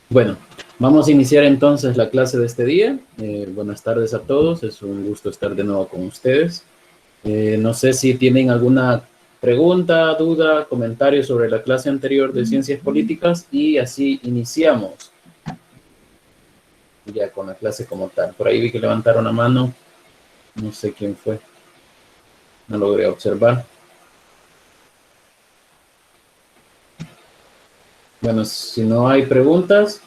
Bueno, vamos a iniciar entonces la clase de este día. Buenas tardes a todos, es un gusto estar de nuevo con ustedes. No sé si tienen alguna pregunta, duda, comentario sobre la clase anterior de Ciencias Políticas y así iniciamos ya con la clase como tal. Por ahí vi que levantaron la mano, no sé quién fue, no logré observar. Bueno, si no hay preguntas,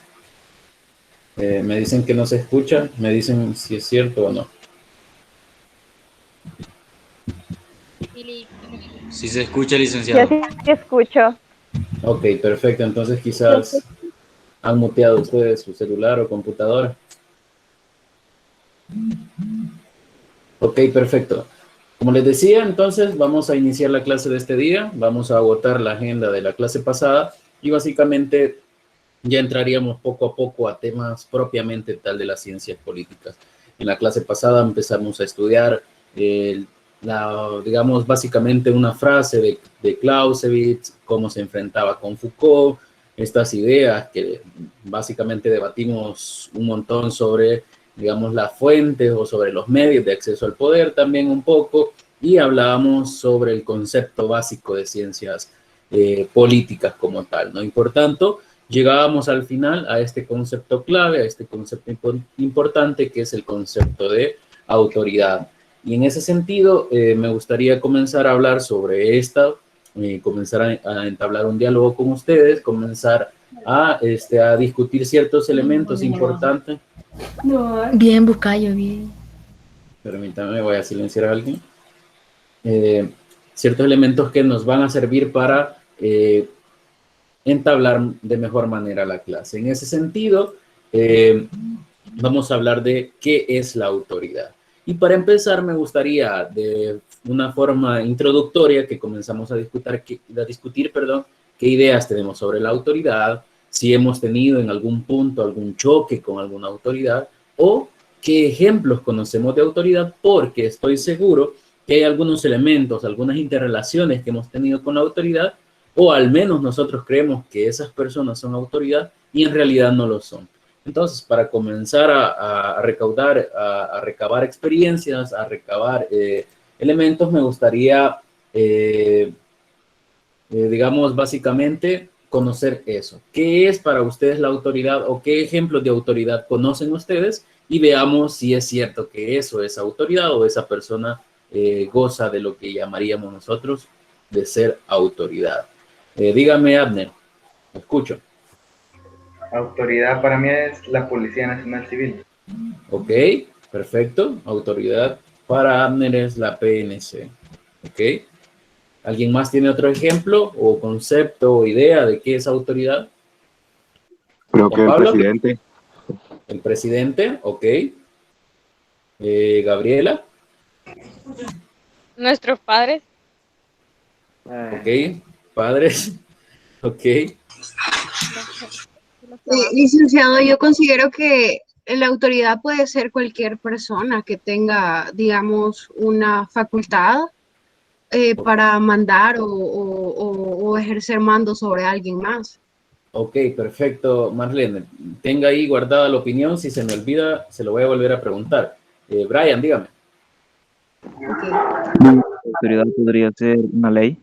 me dicen que no se escucha, me dicen si es cierto o no. Sí se escucha, Yo licenciado. sí escucho. Ok, perfecto, entonces Yo sí. quizás han muteado ustedes su celular o computadora. Ok, perfecto. Como les decía, entonces vamos a iniciar la clase de este día. Vamos a agotar la agenda de la clase pasada y básicamente ya entraríamos poco a poco a temas propiamente tal de las ciencias políticas. En la clase pasada empezamos a estudiar, digamos, básicamente una frase de Clausewitz, cómo se enfrentaba con Foucault, estas ideas que básicamente debatimos un montón sobre, digamos, las fuentes o sobre los medios de acceso al poder también un poco, y hablábamos sobre el concepto básico de ciencias políticas como tal, ¿no? Y por tanto, llegábamos al final a este concepto clave, a este concepto importante que es el concepto de autoridad. Y en ese sentido, me gustaría comenzar a hablar sobre esta, comenzar a entablar un diálogo con ustedes, comenzar a discutir ciertos elementos importantes. Bien, Buscayo, bien. Permítame, voy a silenciar a alguien. Ciertos elementos que nos van a servir para entablar de mejor manera la clase. En ese sentido, vamos a hablar de qué es la autoridad. Y para empezar, me gustaría de una forma introductoria que comenzamos a discutir, qué ideas tenemos sobre la autoridad, si hemos tenido en algún punto algún choque con alguna autoridad o qué ejemplos conocemos de autoridad, porque estoy seguro que hay algunos elementos, algunas interrelaciones que hemos tenido con la autoridad, o al menos nosotros creemos que esas personas son autoridad y en realidad no lo son. Entonces, para comenzar a recabar experiencias, a recabar elementos, me gustaría, digamos, básicamente conocer eso. ¿Qué es para ustedes la autoridad o qué ejemplos de autoridad conocen ustedes? Y veamos si es cierto que eso es autoridad o esa persona goza de lo que llamaríamos nosotros de ser autoridad. Dígame, Abner, escucho. Autoridad para mí es la Policía Nacional Civil. Ok, perfecto. Autoridad para Abner es la PNC. Ok. ¿Alguien más tiene otro ejemplo o concepto o idea de qué es autoridad? Creo que Juan el Pablo, presidente. el presidente, ok. Gabriela, Nuestros padres. ok. Padres, ok. Licenciado, yo considero que la autoridad puede ser cualquier persona que tenga, digamos, una facultad para mandar o ejercer mando sobre alguien más. Ok, perfecto, Marlene. Tenga ahí guardada la opinión. Si se me olvida, se lo voy a volver a preguntar. Brian, dígame. Okay. La autoridad podría ser una ley.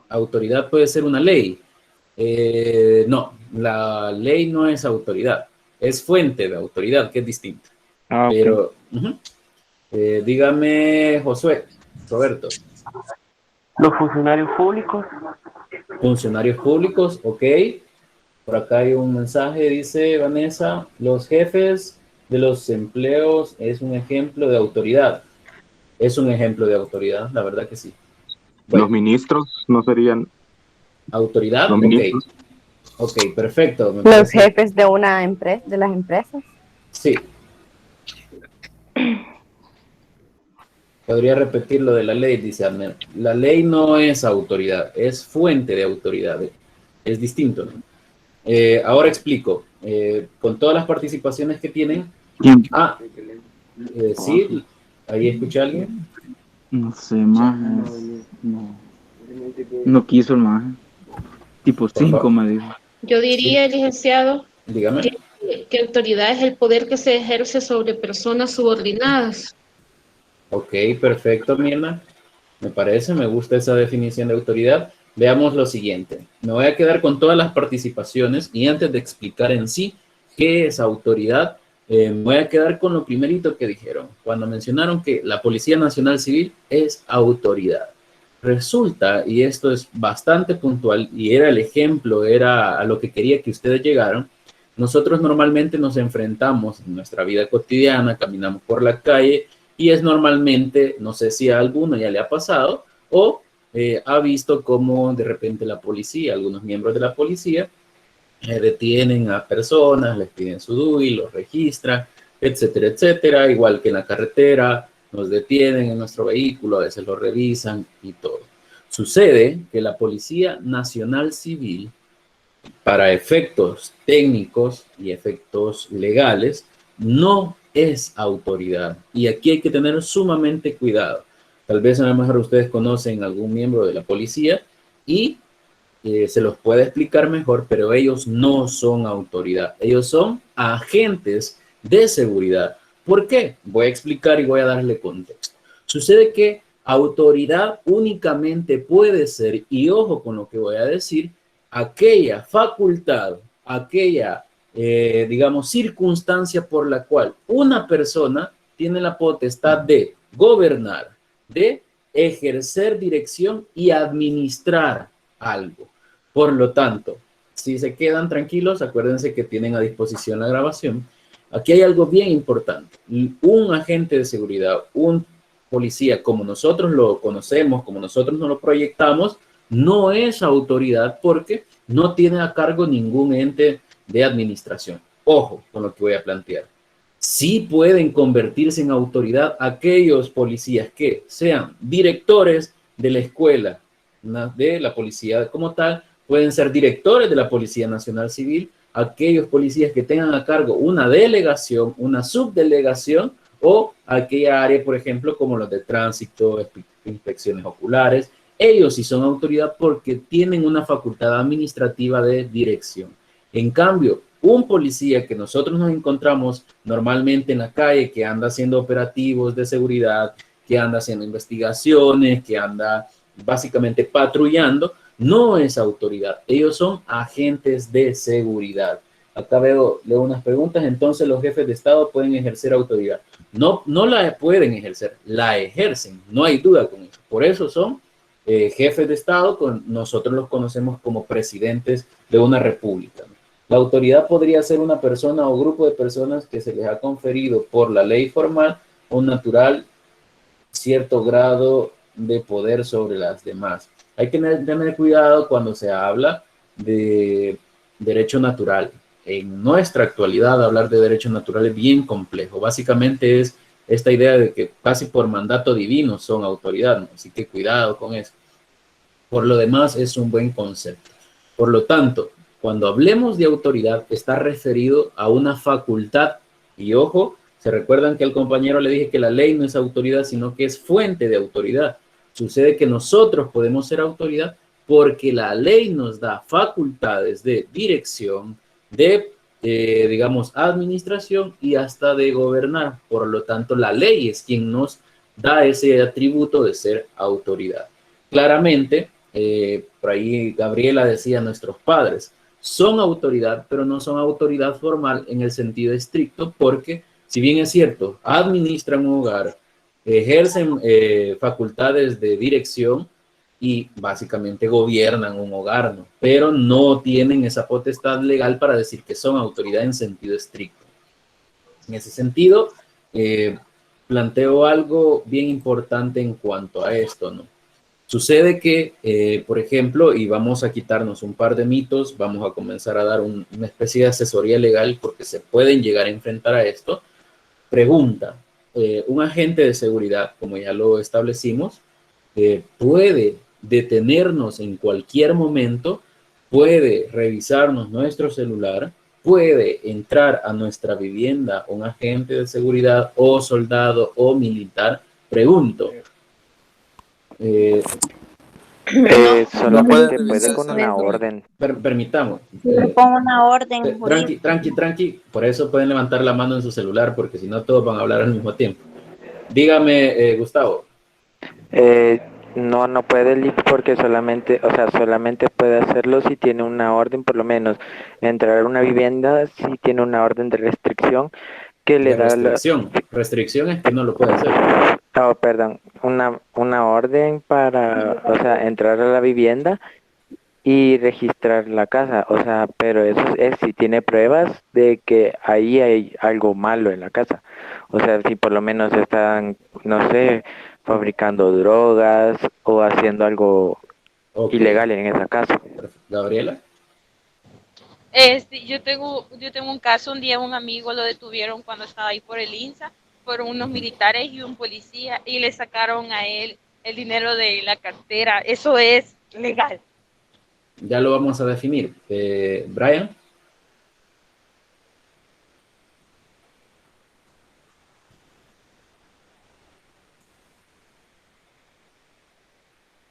Autoridad puede ser una ley. No, la ley no es autoridad. Es fuente de autoridad, que es distinto. Ah, ok. Pero, dígame, Josué, Roberto. Los funcionarios públicos. Funcionarios públicos, ok. Por acá hay un mensaje, dice Vanessa, los jefes de los empleos es un ejemplo de autoridad. Es un ejemplo de autoridad, la verdad que sí. Bueno, Los ministros no serían autoridad, los ok. ministros. Ok, perfecto. Los jefes de una empresa, de las empresas. Sí. Podría repetir lo de la ley, dice Abner. La ley no es autoridad, es fuente de autoridad. Es distinto, ¿no? Ahora explico. Con todas las participaciones que tienen. ¿Quién? Sí, ahí escuché a alguien. No sé, más. No quiso el más. Tipo Por 5 favor. me dijo. Yo diría, licenciado, Dígame. Que autoridad es el poder que se ejerce sobre personas subordinadas. Ok, perfecto, Mirna. Me gusta esa definición de autoridad. Veamos lo siguiente. Me voy a quedar con todas las participaciones y antes de explicar en sí qué es autoridad, me voy a quedar con lo primerito que dijeron, cuando mencionaron que la Policía Nacional Civil es autoridad. Resulta, y esto es bastante puntual, y era el ejemplo, era a lo que quería que ustedes llegaran, nosotros normalmente nos enfrentamos en nuestra vida cotidiana, caminamos por la calle, y es normalmente, no sé si a alguno ya le ha pasado, o ha visto cómo de repente la policía, algunos miembros de la policía, detienen a personas, les piden su DUI, los registran, etcétera, etcétera. Igual que en la carretera, nos detienen en nuestro vehículo, a veces lo revisan y todo. Sucede que la Policía Nacional Civil, para efectos técnicos y efectos legales, no es autoridad. Y aquí hay que tener sumamente cuidado. Tal vez a lo mejor ustedes conocen algún miembro de la policía y se los puede explicar mejor, pero ellos no son autoridad. Ellos son agentes de seguridad. ¿Por qué? Voy a explicar y voy a darle contexto. Sucede que autoridad únicamente puede ser, y ojo con lo que voy a decir, aquella facultad, aquella, digamos, circunstancia por la cual una persona tiene la potestad de gobernar, de ejercer dirección y administrar algo. Por lo tanto, si se quedan tranquilos, acuérdense que tienen a disposición la grabación. Aquí hay algo bien importante. Un agente de seguridad, un policía, como nosotros lo conocemos, como nosotros nos lo proyectamos, no es autoridad porque no tiene a cargo ningún ente de administración. Ojo con lo que voy a plantear. Sí pueden convertirse en autoridad aquellos policías que sean directores de la escuela, de la policía como tal, pueden ser directores de la Policía Nacional Civil, aquellos policías que tengan a cargo una delegación, una subdelegación o aquella área, por ejemplo, como los de tránsito, inspecciones oculares. Ellos sí son autoridad porque tienen una facultad administrativa de dirección. En cambio, un policía que nosotros nos encontramos normalmente en la calle, que anda haciendo operativos de seguridad, que anda haciendo investigaciones, que anda básicamente patrullando, no es autoridad. Ellos son agentes de seguridad. Acá leo unas preguntas. Entonces, los jefes de Estado pueden ejercer autoridad. No la pueden ejercer, la ejercen. No hay duda con eso. Por eso son jefes de Estado. Nosotros los conocemos como presidentes de una república. La autoridad podría ser una persona o grupo de personas que se les ha conferido por la ley formal o natural cierto grado de poder sobre las demás. Hay que tener cuidado cuando se habla de derecho natural. En nuestra actualidad, hablar de derecho natural es bien complejo. Básicamente es esta idea de que casi por mandato divino son autoridad, ¿no? Así que cuidado con eso. Por lo demás, es un buen concepto. Por lo tanto, cuando hablemos de autoridad, está referido a una facultad. Y ojo, se recuerdan que al compañero le dije que la ley no es autoridad, sino que es fuente de autoridad. Sucede que nosotros podemos ser autoridad porque la ley nos da facultades de dirección, de, digamos, administración y hasta de gobernar. Por lo tanto, la ley es quien nos da ese atributo de ser autoridad. Claramente, por ahí Gabriela decía, nuestros padres son autoridad, pero no son autoridad formal en el sentido estricto porque, si bien es cierto, administran un hogar, ejercen facultades de dirección y básicamente gobiernan un hogar, ¿no? Pero no tienen esa potestad legal para decir que son autoridad en sentido estricto. En ese sentido, planteo algo bien importante en cuanto a esto, ¿no? Sucede que, por ejemplo, y vamos a quitarnos un par de mitos, vamos a comenzar a dar una especie de asesoría legal porque se pueden llegar a enfrentar a esto. Pregunta. Un agente de seguridad, como ya lo establecimos, puede detenernos en cualquier momento, puede revisarnos nuestro celular, puede entrar a nuestra vivienda un agente de seguridad o soldado o militar. Pregunto, Solamente puede puede con una revisarse. orden. Permitamos. Le pongo una orden jurídica. Tranqui. Por eso pueden levantar la mano en su celular, porque si no todos van a hablar al mismo tiempo. Dígame, Gustavo. No puede porque solamente puede hacerlo si tiene una orden, por lo menos entrar a una vivienda si tiene una orden de restricción que le da restricción es que no lo puede hacer. Oh, perdón, una orden para, entrar a la vivienda y registrar la casa, pero eso es si tiene pruebas de que ahí hay algo malo en la casa, si por lo menos están, no sé, fabricando drogas o haciendo algo ilegal en esa casa. Gabriela. Yo tengo un caso, un día un amigo lo detuvieron cuando estaba ahí por el INSA, fueron unos militares y un policía y le sacaron a él el dinero de la cartera. Eso es legal. Ya lo vamos a definir. Brian.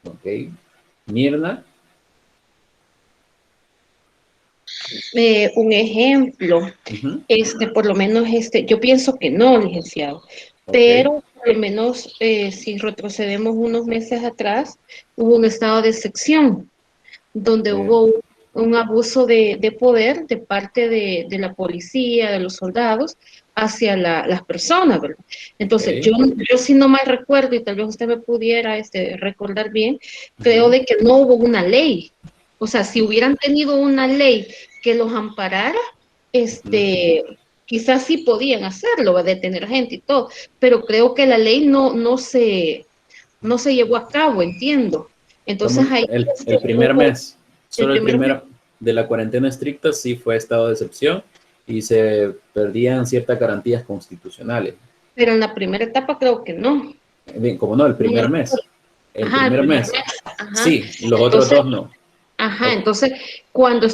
Ok. Mirna. Un ejemplo, por lo menos yo pienso que no, licenciado, pero por lo menos si retrocedemos unos meses atrás, hubo un estado de excepción donde hubo un abuso de poder de parte de la policía, de los soldados, hacia las personas, ¿verdad? Entonces, yo si no mal recuerdo, y tal vez usted me pudiera recordar bien, creo de que no hubo una ley. O sea, si hubieran tenido una ley que los amparara, quizás sí podían hacerlo, ¿va? Detener gente y todo, pero creo que la ley no se llevó a cabo, entiendo. Entonces ahí el primer mes, solo el primero de la cuarentena estricta sí fue estado de excepción y se perdían ciertas garantías constitucionales. Pero en la primera etapa creo que no. Bien, como no, el primer mes. El primer mes. Sí, los otros dos no. Ajá, entonces cuando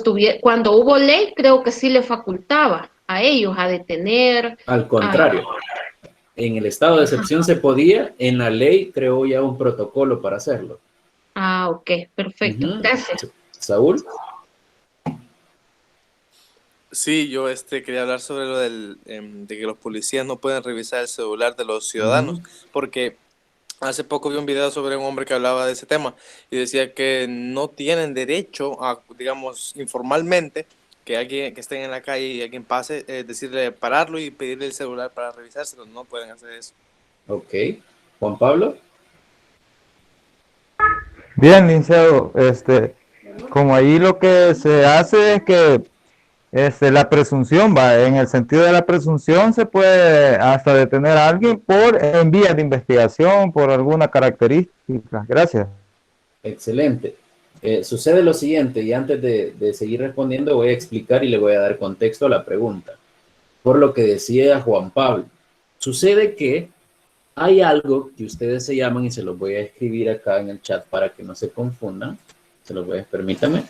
hubo ley, creo que sí le facultaba a ellos a detener. Al contrario, en el estado de excepción se podía, en la ley creó ya un protocolo para hacerlo. Ah, ok, perfecto, gracias. Saúl. Sí, yo quería hablar sobre lo de que los policías no pueden revisar el celular de los ciudadanos, porque hace poco vi un video sobre un hombre que hablaba de ese tema y decía que no tienen derecho a, digamos, informalmente, que alguien que esté en la calle y alguien pase, decirle pararlo y pedirle el celular para revisárselo. No pueden hacer eso. Ok. Juan Pablo. Bien, licenciado, como ahí lo que se hace es que la presunción va, en el sentido de la presunción se puede hasta detener a alguien en vías de investigación por alguna característica. Gracias. Excelente. Sucede lo siguiente, y antes de seguir respondiendo voy a explicar y le voy a dar contexto a la pregunta. Por lo que decía Juan Pablo, sucede que hay algo que ustedes se llaman, y se los voy a escribir acá en el chat para que no se confundan. Se los voy a, permítame.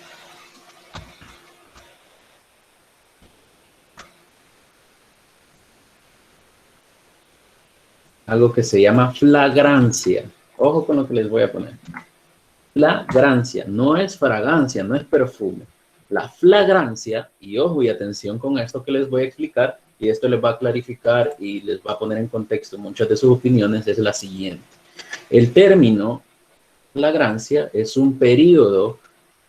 Algo que se llama flagrancia. Ojo con lo que les voy a poner. Flagrancia, no es fragancia, no es perfume. La flagrancia, y ojo y atención con esto que les voy a explicar, y esto les va a clarificar y les va a poner en contexto muchas de sus opiniones, es la siguiente. El término flagrancia es un periodo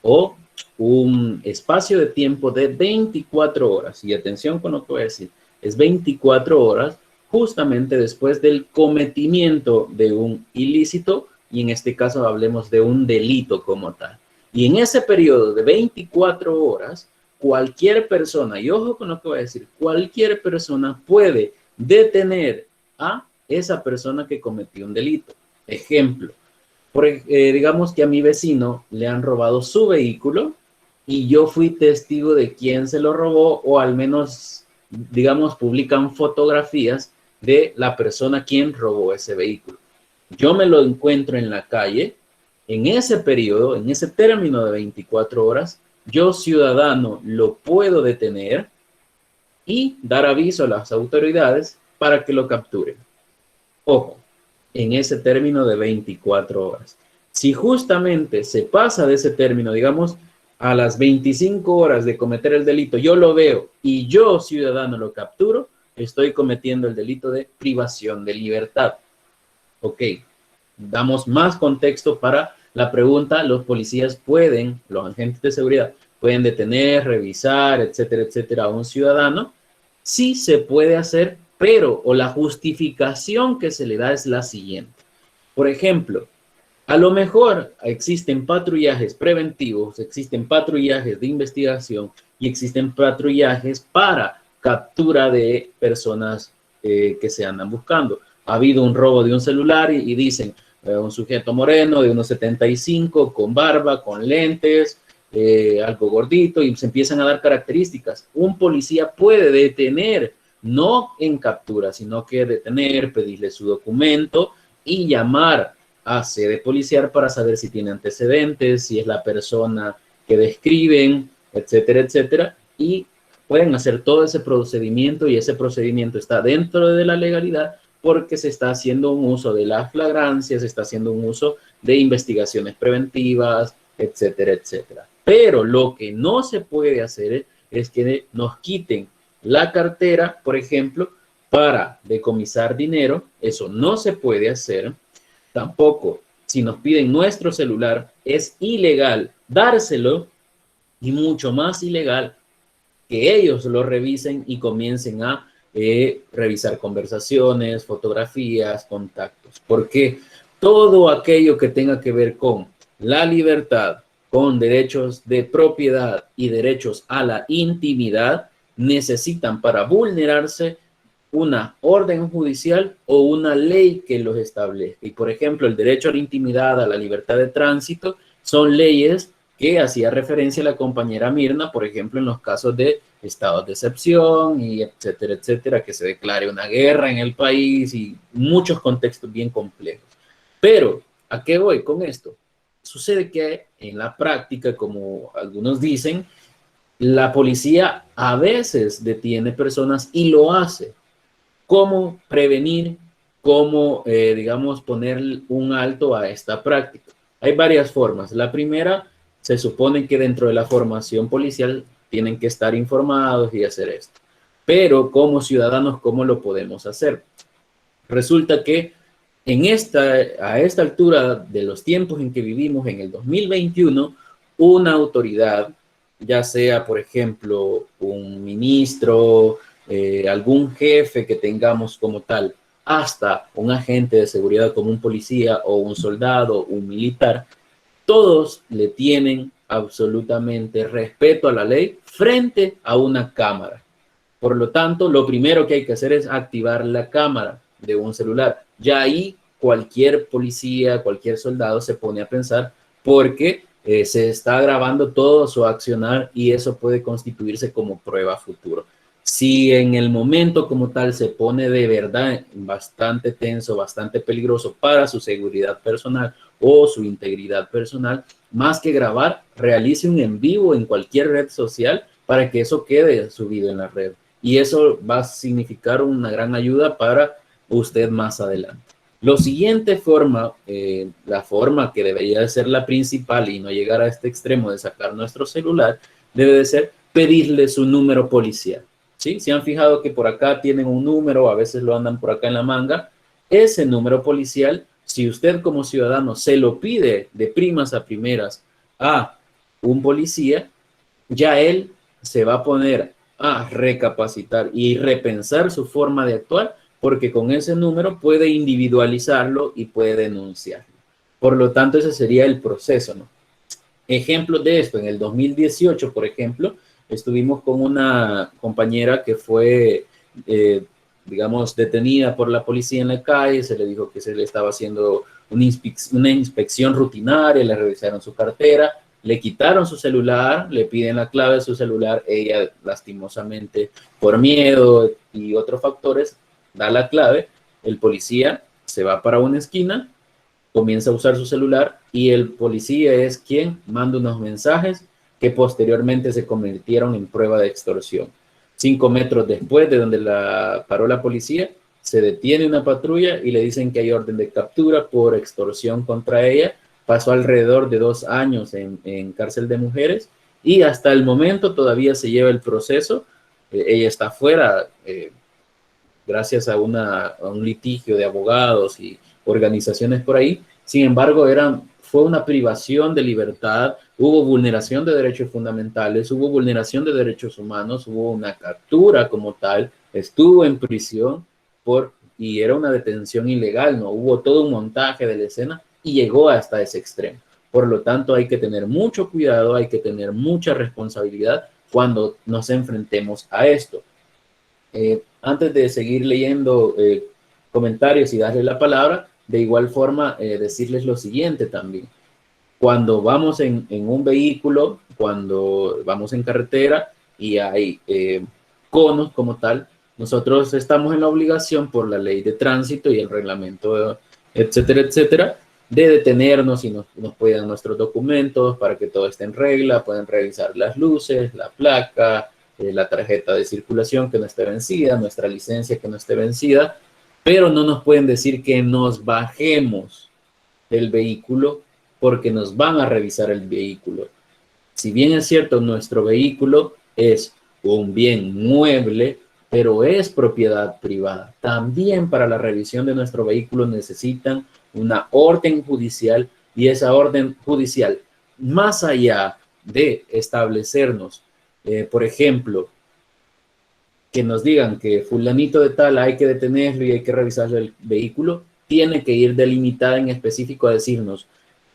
o un espacio de tiempo de 24 horas, y atención con lo que voy a decir, es 24 horas justamente después del cometimiento de un ilícito, y en este caso hablemos de un delito como tal. Y en ese periodo de 24 horas, cualquier persona, y ojo con lo que voy a decir, cualquier persona puede detener a esa persona que cometió un delito. Ejemplo, digamos que a mi vecino le han robado su vehículo y yo fui testigo de quién se lo robó, o al menos, digamos, publican fotografías de la persona quien robó ese vehículo. Yo me lo encuentro en la calle, en ese periodo, en ese término de 24 horas, yo ciudadano lo puedo detener y dar aviso a las autoridades para que lo capturen. Ojo, en ese término de 24 horas. Si justamente se pasa de ese término, digamos, a las 25 horas de cometer el delito, yo lo veo y yo, ciudadano, lo capturo, estoy cometiendo el delito de privación de libertad. Ok, damos más contexto para la pregunta. Los policías pueden, los agentes de seguridad, pueden detener, revisar, etcétera, etcétera, a un ciudadano. Sí se puede hacer, pero o la justificación que se le da es la siguiente. Por ejemplo, a lo mejor existen patrullajes preventivos, existen patrullajes de investigación y existen patrullajes para captura de personas que se andan buscando. Ha habido un robo de un celular y dicen un sujeto moreno de unos 75 con barba, con lentes, algo gordito, y se empiezan a dar características. Un policía puede detener, no en captura, sino que detener, pedirle su documento y llamar a sede policial para saber si tiene antecedentes, si es la persona que describen, etcétera, etcétera, y pueden hacer todo ese procedimiento, y ese procedimiento está dentro de la legalidad porque se está haciendo un uso de la flagrancia, se está haciendo un uso de investigaciones preventivas, etcétera, etcétera. Pero lo que no se puede hacer es que nos quiten la cartera, por ejemplo, para decomisar dinero. Eso no se puede hacer. Tampoco, si nos piden nuestro celular, es ilegal dárselo, y mucho más ilegal que ellos lo revisen y comiencen a revisar conversaciones, fotografías, contactos. Porque todo aquello que tenga que ver con la libertad, con derechos de propiedad y derechos a la intimidad, necesitan para vulnerarse una orden judicial o una ley que los establezca. Y por ejemplo, el derecho a la intimidad, a la libertad de tránsito, son leyes que hacía referencia la compañera Mirna, por ejemplo, en los casos de estados de excepción y etcétera, etcétera, que se declare una guerra en el país y muchos contextos bien complejos. Pero, ¿a qué voy con esto? Sucede que en la práctica, como algunos dicen, la policía a veces detiene personas y lo hace. ¿Cómo prevenir? ¿Cómo, digamos, poner un alto a esta práctica? Hay varias formas. La primera, se supone que dentro de la formación policial tienen que estar informados y hacer esto. Pero como ciudadanos, ¿cómo lo podemos hacer? Resulta que a esta altura de los tiempos en que vivimos, en el 2021, una autoridad, ya sea, por ejemplo, un ministro, algún jefe que tengamos como tal, hasta un agente de seguridad como un policía o un soldado, un militar, todos le tienen absolutamente respeto a la ley frente a una cámara. Por lo tanto, lo primero que hay que hacer es activar la cámara de un celular. Ya ahí cualquier policía, cualquier soldado se pone a pensar porque se está grabando todo su accionar y eso puede constituirse como prueba futuro. Si en el momento como tal se pone de verdad bastante tenso, bastante peligroso para su seguridad personal o su integridad personal, más que grabar, realice un en vivo en cualquier red social para que eso quede subido en la red. Y eso va a significar una gran ayuda para usted más adelante. La siguiente forma, la forma que debería de ser la principal y no llegar a este extremo de sacar nuestro celular, debe de ser pedirle su número policial. ¿Sí? ¿Se han fijado que por acá tienen un número, a veces lo andan por acá en la manga? Ese número policial, si usted como ciudadano se lo pide de primas a primeras a un policía, ya él se va a poner a recapacitar y repensar su forma de actuar, porque con ese número puede individualizarlo y puede denunciarlo. Por lo tanto, ese sería el proceso, ¿no? Ejemplos de esto, en el 2018, por ejemplo, estuvimos con una compañera que fue, digamos, detenida por la policía en la calle. Se le dijo que se le estaba haciendo una inspección rutinaria, le revisaron su cartera, le quitaron su celular, le piden la clave de su celular. Ella, lastimosamente, por miedo y otros factores, da la clave. El policía se va para una esquina, comienza a usar su celular y el policía es quien manda unos mensajes que posteriormente se convirtieron en prueba de extorsión. 5 metros después de donde la paró la policía, se detiene una patrulla y le dicen que hay orden de captura por extorsión contra ella pasó alrededor de 2 años en cárcel de mujeres y hasta el momento todavía se lleva el proceso. Ella está fuera gracias a un litigio de abogados y organizaciones por ahí. Sin embargo, fue una privación de libertad, hubo vulneración de derechos fundamentales, hubo vulneración de derechos humanos, hubo una captura como tal, estuvo en prisión y era una detención ilegal, ¿no? Hubo todo un montaje de la escena y llegó hasta ese extremo. Por lo tanto, hay que tener mucho cuidado, hay que tener mucha responsabilidad cuando nos enfrentemos a esto. Antes de seguir leyendo comentarios y darle la palabra, de igual forma decirles lo siguiente también. Cuando vamos en un vehículo, cuando vamos en carretera y hay conos como tal, nosotros estamos en la obligación por la ley de tránsito y el reglamento, etcétera, etcétera, de detenernos y nos pueden nuestros documentos para que todo esté en regla, pueden revisar las luces, la placa, la tarjeta de circulación que no esté vencida, nuestra licencia que no esté vencida, pero no nos pueden decir que nos bajemos del vehículo porque nos van a revisar el vehículo. Si bien es cierto, nuestro vehículo es un bien mueble, pero es propiedad privada. También para la revisión de nuestro vehículo necesitan una orden judicial y esa orden judicial, más allá de establecernos, por ejemplo, que nos digan que fulanito de tal hay que detenerlo y hay que revisarle el vehículo, tiene que ir delimitada en específico a decirnos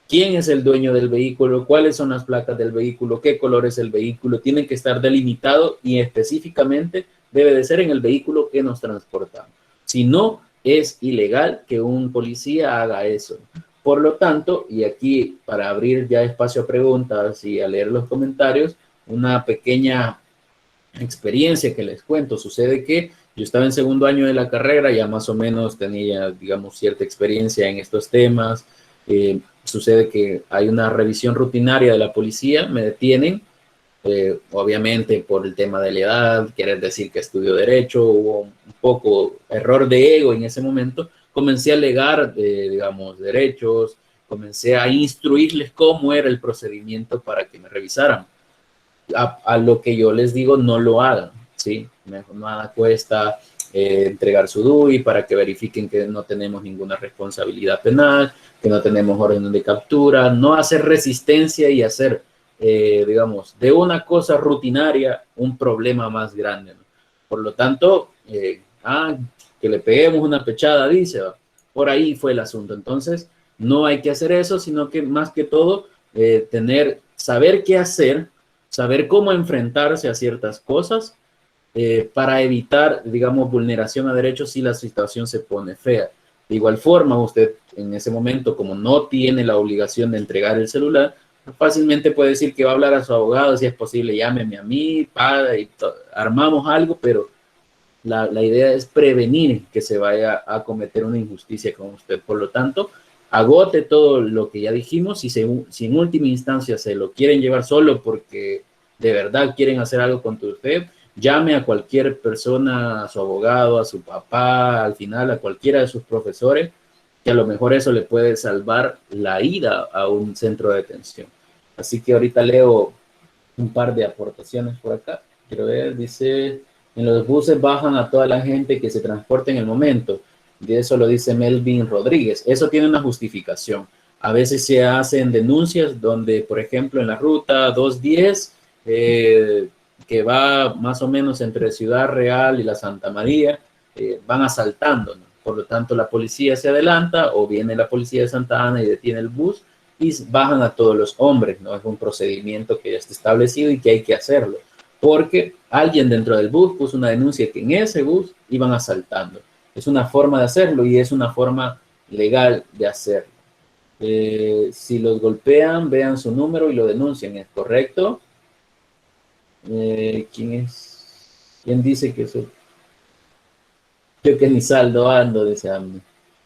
quién es el dueño del vehículo, cuáles son las placas del vehículo, qué color es el vehículo, tiene que estar delimitado y específicamente debe de ser en el vehículo que nos transportamos. Si no, es ilegal que un policía haga eso. Por lo tanto, y aquí para abrir ya espacio a preguntas y a leer los comentarios, una pequeña experiencia que les cuento. Sucede que yo estaba en segundo año de la carrera, ya más o menos tenía, digamos, cierta experiencia en estos temas. Sucede que hay una revisión rutinaria de la policía, me detienen, obviamente por el tema de la edad, quiere decir que estudio Derecho, hubo un poco error de ego en ese momento, comencé a alegar, digamos, derechos, comencé a instruirles cómo era el procedimiento para que me revisaran. A lo que yo les digo, no lo hagan, ¿sí? Mejor nada cuesta entregar su DUI para que verifiquen que no tenemos ninguna responsabilidad penal, que no tenemos orden de captura, no hacer resistencia y hacer, digamos, de una cosa rutinaria un problema más grande, ¿no? Por lo tanto, que le peguemos una pechada, dice, por ahí fue el asunto. Entonces, no hay que hacer eso, sino que más que todo, saber qué hacer, saber cómo enfrentarse a ciertas cosas para evitar, digamos, vulneración a derechos si la situación se pone fea. De igual forma, usted en ese momento, como no tiene la obligación de entregar el celular, fácilmente puede decir que va a hablar a su abogado, si es posible, llámeme a mí, y armamos algo, pero la idea es prevenir que se vaya a cometer una injusticia con usted. Por lo tanto, agote todo lo que ya dijimos y si en última instancia se lo quieren llevar solo porque de verdad quieren hacer algo contra usted, llame a cualquier persona, a su abogado, a su papá, al final a cualquiera de sus profesores, que a lo mejor eso le puede salvar la ida a un centro de detención. Así que ahorita leo un par de aportaciones por acá. Quiero ver, dice, en los buses bajan a toda la gente que se transporta en el momento. De eso lo dice Melvin Rodríguez. Eso tiene una justificación. A veces se hacen denuncias donde, por ejemplo, en la ruta 210, que va más o menos entre Ciudad Real y la Santa María, van asaltando, ¿no? Por lo tanto, la policía se adelanta o viene la policía de Santa Ana y detiene el bus y bajan a todos los hombres, ¿no? Es un procedimiento que ya está establecido y que hay que hacerlo, porque alguien dentro del bus puso una denuncia que en ese bus iban asaltando. Es una forma de hacerlo y es una forma legal de hacerlo. Si los golpean, vean su número y lo denuncien, ¿es correcto? ¿Quién es? ¿Quién dice que eso? Yo que ni saldo ando, dice Amne.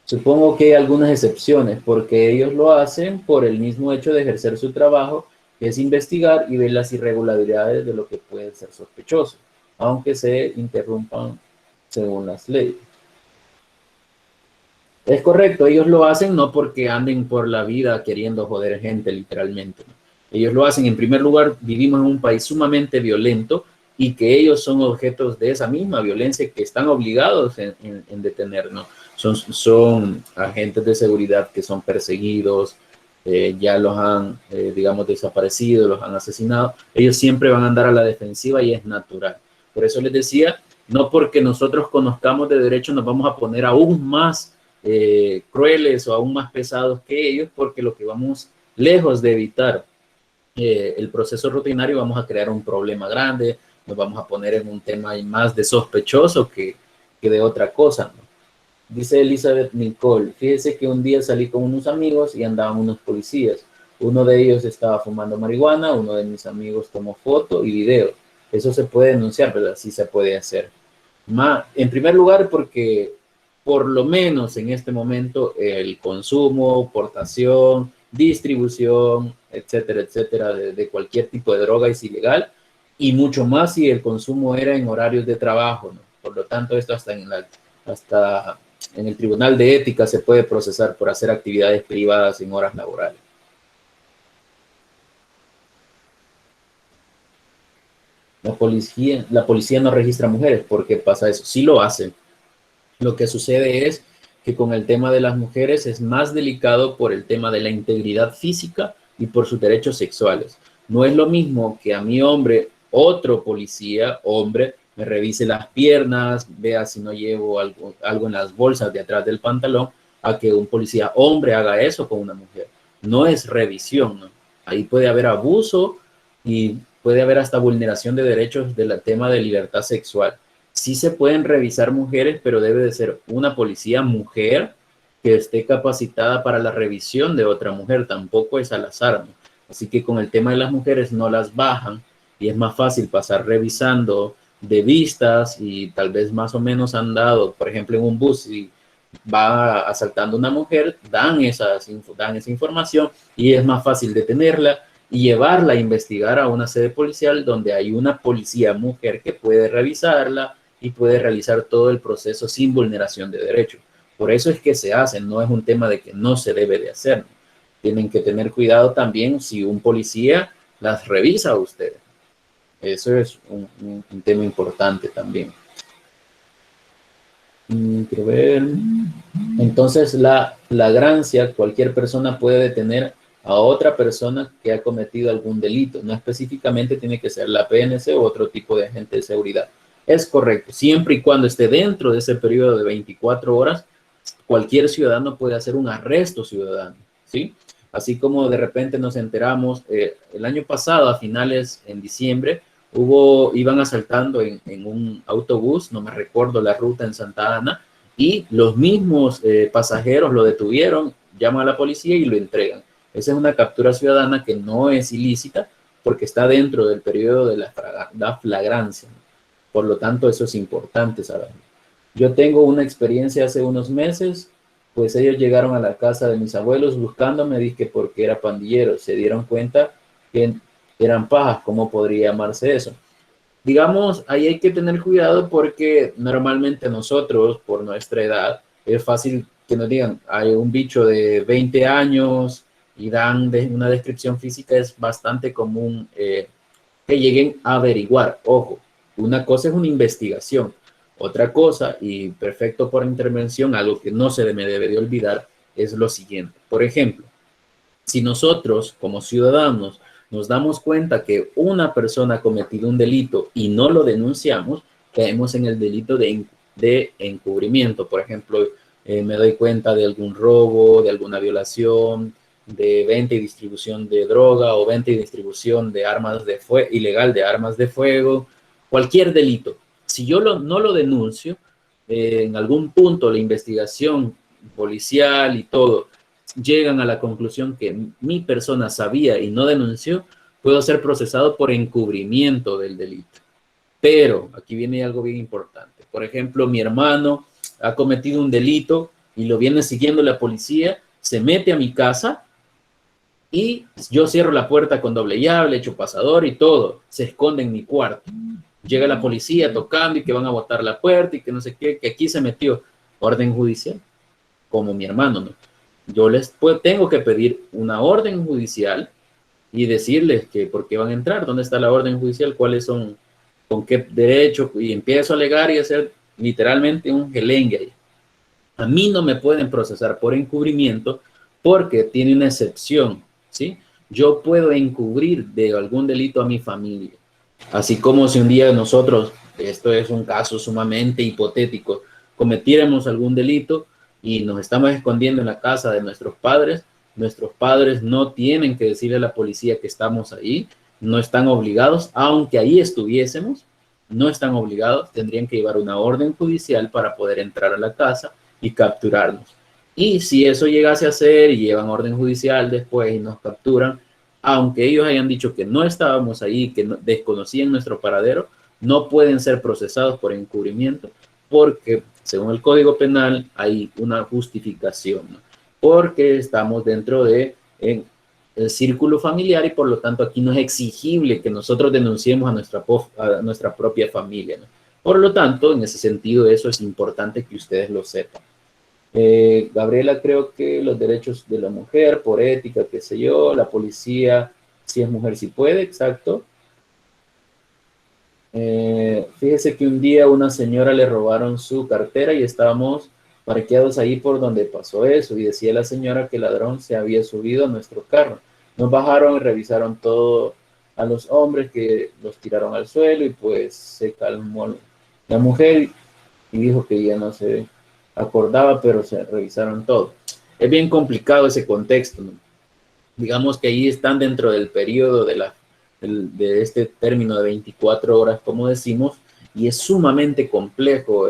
Supongo que hay algunas excepciones, porque ellos lo hacen por el mismo hecho de ejercer su trabajo, que es investigar y ver las irregularidades de lo que puede ser sospechoso, aunque se interrumpan según las leyes. Es correcto, ellos lo hacen no porque anden por la vida queriendo joder gente, literalmente. Ellos lo hacen, en primer lugar, vivimos en un país sumamente violento y que ellos son objetos de esa misma violencia que están obligados en detenernos. Son agentes de seguridad que son perseguidos, ya los han, digamos, desaparecido, los han asesinado. Ellos siempre van a andar a la defensiva y es natural. Por eso les decía, no porque nosotros conozcamos de derecho nos vamos a poner aún más crueles o aún más pesados que ellos, porque lo que vamos lejos de evitar el proceso rutinario, vamos a crear un problema grande, nos vamos a poner en un tema más de sospechoso que de otra cosa, ¿no? Dice Elizabeth Nicole, fíjese que un día salí con unos amigos y andaban unos policías. Uno de ellos estaba fumando marihuana, uno de mis amigos tomó foto y video. Eso se puede denunciar, ¿verdad? Sí se puede hacer. En primer lugar, porque por lo menos en este momento el consumo, portación, distribución, etcétera, etcétera, de cualquier tipo de droga es ilegal, y mucho más si el consumo era en horarios de trabajo, ¿no? Por lo tanto, esto hasta en el Tribunal de Ética se puede procesar por hacer actividades privadas en horas laborales. La policía no registra mujeres. ¿Por qué pasa eso? Sí lo hacen. Lo que sucede es que con el tema de las mujeres es más delicado por el tema de la integridad física y por sus derechos sexuales. No es lo mismo que a mi hombre, otro policía, hombre, me revise las piernas, vea si no llevo algo en las bolsas de atrás del pantalón, a que un policía hombre haga eso con una mujer. No es revisión, ¿no? Ahí puede haber abuso y puede haber hasta vulneración de derechos del tema de libertad sexual. Sí se pueden revisar mujeres, pero debe de ser una policía mujer que esté capacitada para la revisión de otra mujer. Tampoco es al azar, ¿no? Así que con el tema de las mujeres no las bajan y es más fácil pasar revisando de vistas y tal vez más o menos han dado, por ejemplo, en un bus y va asaltando una mujer, dan esa información y es más fácil detenerla y llevarla a investigar a una sede policial donde hay una policía mujer que puede revisarla y puede realizar todo el proceso sin vulneración de derechos. Por eso es que se hacen, no es un tema de que no se debe de hacer. Tienen que tener cuidado también si un policía las revisa a ustedes. Eso es un tema importante también. Quiero ver. Entonces, la flagrancia, cualquier persona puede detener a otra persona que ha cometido algún delito. No específicamente tiene que ser la PNC u otro tipo de agente de seguridad. Es correcto. Siempre y cuando esté dentro de ese periodo de 24 horas, cualquier ciudadano puede hacer un arresto ciudadano, ¿sí? Así como de repente nos enteramos, el año pasado, a finales en diciembre, iban asaltando en un autobús, no me recuerdo la ruta en Santa Ana, y los mismos pasajeros lo detuvieron, llaman a la policía y lo entregan. Esa es una captura ciudadana que no es ilícita porque está dentro del periodo de la flagrancia. Por lo tanto, eso es importante saberlo. Yo tengo una experiencia hace unos meses, pues ellos llegaron a la casa de mis abuelos buscándome, dije porque era pandillero, se dieron cuenta que eran pajas, ¿cómo podría llamarse eso? Digamos, ahí hay que tener cuidado porque normalmente nosotros, por nuestra edad, es fácil que nos digan, hay un bicho de 20 años y dan una descripción física, es bastante común que lleguen a averiguar. Ojo, una cosa es una investigación, otra cosa, y perfecto por intervención, algo que no se me debe de olvidar, es lo siguiente. Por ejemplo, si nosotros como ciudadanos nos damos cuenta que una persona ha cometido un delito y no lo denunciamos, caemos en el delito de encubrimiento. Por ejemplo, me doy cuenta de algún robo, de alguna violación, de venta y distribución de droga o venta y distribución de armas de fuego, ilegal de armas de fuego, cualquier delito. Si yo no lo denuncio, en algún punto la investigación policial y todo llegan a la conclusión que mi persona sabía y no denunció, puedo ser procesado por encubrimiento del delito. Pero aquí viene algo bien importante. Por ejemplo, mi hermano ha cometido un delito y lo viene siguiendo la policía, se mete a mi casa y yo cierro la puerta con doble llave, le echo pasador y todo. Se esconde en mi cuarto. Llega la policía tocando y que van a botar la puerta y que no sé qué, que aquí se metió. Orden judicial. como mi hermano, ¿no? Yo tengo que pedir una orden judicial y decirles que por qué van a entrar, dónde está la orden judicial, cuáles son, con qué derecho, y empiezo a alegar y hacer literalmente un gelengue ahí. A mí no me pueden procesar por encubrimiento porque tiene una excepción, ¿sí? Yo puedo encubrir de algún delito a mi familia. Así como si un día nosotros, esto es un caso sumamente hipotético, cometiéramos algún delito y nos estamos escondiendo en la casa de nuestros padres no tienen que decirle a la policía que estamos ahí, no están obligados, aunque ahí estuviésemos, no están obligados, tendrían que llevar una orden judicial para poder entrar a la casa y capturarnos. Y si eso llegase a ser y llevan orden judicial después y nos capturan, aunque ellos hayan dicho que no estábamos ahí, que desconocían nuestro paradero, no pueden ser procesados por encubrimiento porque, según el Código Penal, hay una justificación, ¿no? Porque estamos dentro de el círculo familiar y por lo tanto aquí no es exigible que nosotros denunciemos a nuestra propia familia, ¿no? Por lo tanto, en ese sentido, eso es importante que ustedes lo sepan. Gabriela, creo que los derechos de la mujer, por ética, qué sé yo, la policía, si es mujer, si puede, exacto. Fíjese que un día a una señora le robaron su cartera y estábamos parqueados ahí por donde pasó eso, y decía la señora que el ladrón se había subido a nuestro carro. Nos bajaron y revisaron todo a los hombres, que los tiraron al suelo, y pues se calmó la mujer y dijo que ya no se acordaba, pero se revisaron todo. Es bien complicado ese contexto, ¿no? Digamos que ahí están dentro del periodo de este término de 24 horas, como decimos, y es sumamente complejo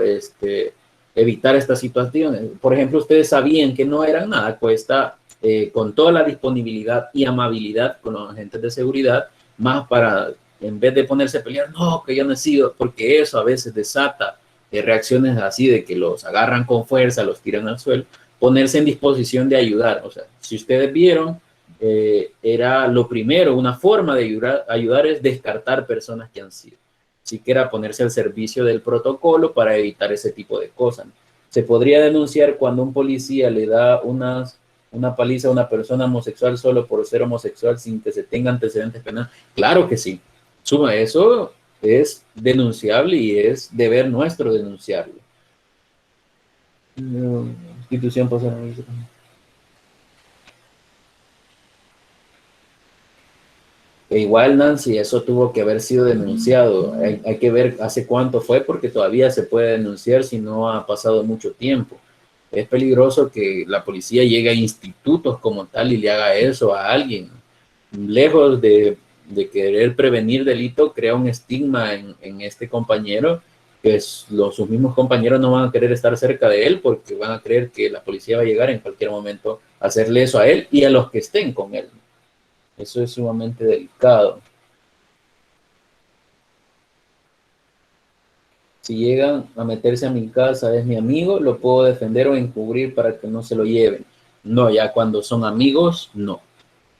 evitar estas situaciones. Por ejemplo, ustedes sabían que no eran nada, cuesta con toda la disponibilidad y amabilidad con los agentes de seguridad, más para, en vez de ponerse a pelear, no, que yo no he sido, porque eso a veces desata reacciones así de que los agarran con fuerza, los tiran al suelo, ponerse en disposición de ayudar. O sea, si ustedes vieron, era lo primero, una forma de ayudar es descartar personas que han sido. Siquiera ponerse al servicio del protocolo para evitar ese tipo de cosas. Se podría denunciar cuando un policía le da una paliza a una persona homosexual solo por ser homosexual sin que se tenga antecedentes penales. Claro que sí. Suma, eso es denunciable y es deber nuestro denunciarlo. Institución pasada. E igual, Nancy, eso tuvo que haber sido denunciado. Hay que ver hace cuánto fue, porque todavía se puede denunciar si no ha pasado mucho tiempo. Es peligroso que la policía llegue a institutos como tal y le haga eso a alguien. Lejos de querer prevenir delito, crea un estigma en este compañero, que sus mismos compañeros no van a querer estar cerca de él porque van a creer que la policía va a llegar en cualquier momento a hacerle eso a él y a los que estén con él. Eso es sumamente delicado. Si llegan a meterse a mi casa, es mi amigo, lo puedo defender o encubrir para que no se lo lleven. No, ya cuando son amigos, no.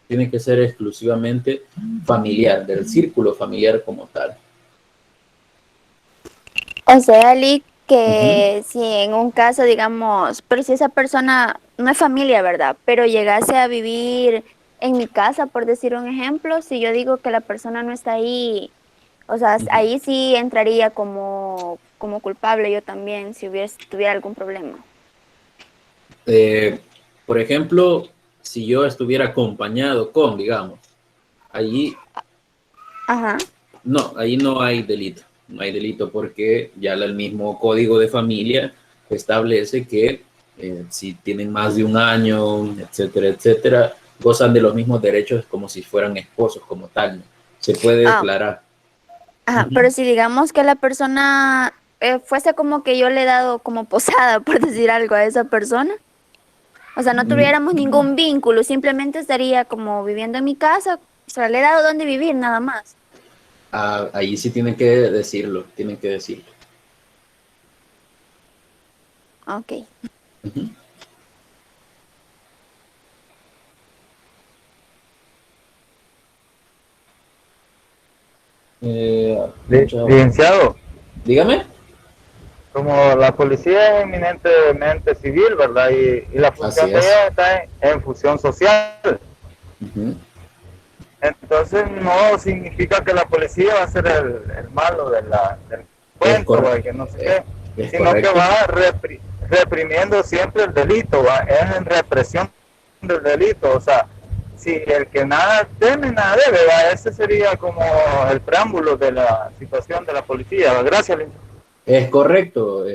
Tiene que ser exclusivamente familiar, del círculo familiar como tal. O sea, Ali, que si en un caso, digamos, pero si esa persona no es familia, ¿verdad? Pero llegase a vivir en mi casa, por decir un ejemplo, si yo digo que la persona no está ahí, o sea, ahí sí entraría como culpable yo también, si tuviera algún problema. Por ejemplo, si yo estuviera acompañado con, digamos, allí, no, ahí no hay delito. No hay delito porque ya el mismo Código de Familia establece que si tienen más de un año, etcétera, etcétera, gozan de los mismos derechos como si fueran esposos como tal, ¿no? Se puede declarar. Pero si digamos que la persona fuese como que yo le he dado como posada, por decir algo, a esa persona, o sea, no tuviéramos ningún vínculo, simplemente estaría como viviendo en mi casa, o sea, le he dado donde vivir nada más. Ahí sí tienen que decirlo, Ok. Licenciado. Dígame. como la policía es eminentemente civil, ¿verdad? Y la función de ella está en función social. Entonces no significa que la policía va a ser el malo del cuento, ¿va? Que no sé qué, sino que va reprimiendo siempre el delito, ¿va? Es en represión del delito, o sea, si el que nada teme, nada debe, ¿va? Ese sería como el preámbulo de la situación de la policía, ¿va? Gracias, Linda. Es correcto,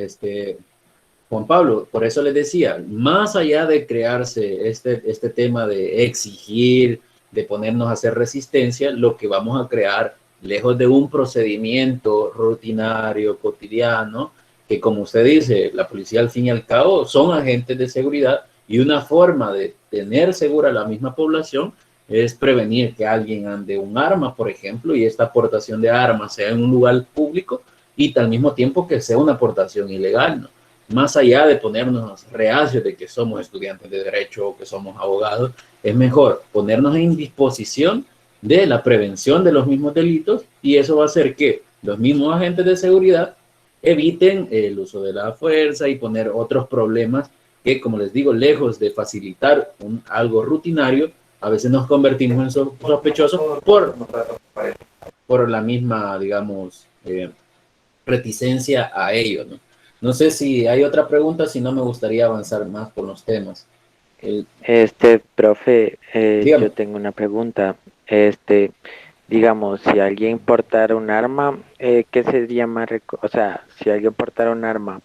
Juan Pablo, por eso les decía, más allá de crearse este tema de exigir, de ponernos a hacer resistencia, lo que vamos a crear, lejos de un procedimiento rutinario, cotidiano, que como usted dice, la policía al fin y al cabo son agentes de seguridad y una forma de tener segura la misma población es prevenir que alguien ande un arma, por ejemplo, y esta aportación de armas sea en un lugar público y al mismo tiempo que sea una aportación ilegal, ¿no? Más allá de ponernos reacios de que somos estudiantes de derecho o que somos abogados, es mejor ponernos en disposición de la prevención de los mismos delitos y eso va a hacer que los mismos agentes de seguridad eviten el uso de la fuerza y poner otros problemas que, como les digo, lejos de facilitar algo rutinario, a veces nos convertimos en sospechosos por la misma, digamos, reticencia a ello, ¿no? No sé si hay otra pregunta, si no me gustaría avanzar más por los temas. Profe, yo tengo una pregunta. Digamos, si alguien portara un arma, ¿qué sería más, o sea, si alguien portara un arma,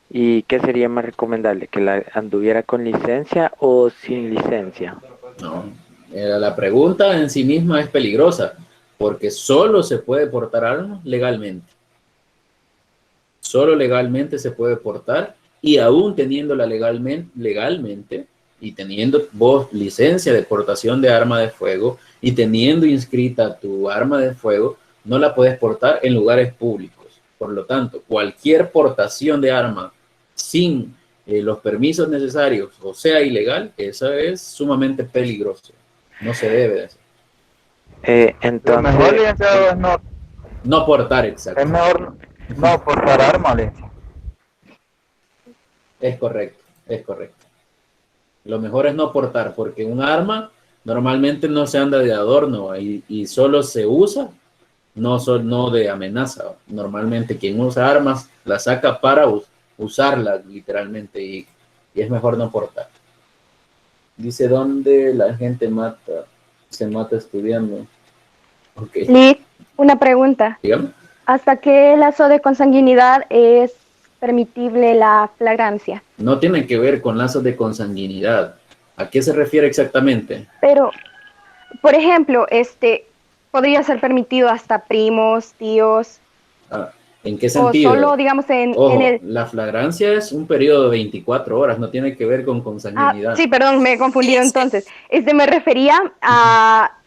¿y qué sería más recomendable? ¿Que la anduviera con licencia o sin licencia? No, la pregunta en sí misma es peligrosa, porque solo se puede portar armas legalmente. Solo legalmente se puede portar y aún teniéndola legalmente y teniendo vos licencia de portación de arma de fuego y teniendo inscrita tu arma de fuego, no la puedes portar en lugares públicos. Por lo tanto, cualquier portación de arma sin los permisos necesarios o sea ilegal, eso es sumamente peligroso. No se debe de hacer. Entonces, lo mejor, licenciado, es no portar, exacto. Es mejor no portar armas, licenciado. Es correcto, es correcto. Lo mejor es no portar, porque un arma normalmente no se anda de adorno y solo se usa, no de amenaza. Normalmente quien usa armas la saca para usarla literalmente y es mejor no portar. Dice, ¿dónde la gente se mata estudiando? Okay. Liz, una pregunta. Dígame. ¿Hasta qué lazo de consanguinidad es permitible la flagrancia? No tiene que ver con lazos de consanguinidad. ¿A qué se refiere exactamente? Pero, por ejemplo, podría ser permitido hasta primos, tíos. ¿En qué sentido? O solo, digamos, Ojo, en el... la flagrancia es un periodo de 24 horas, no tiene que ver con consanguinidad. sí, perdón, me he confundido entonces. Me refería a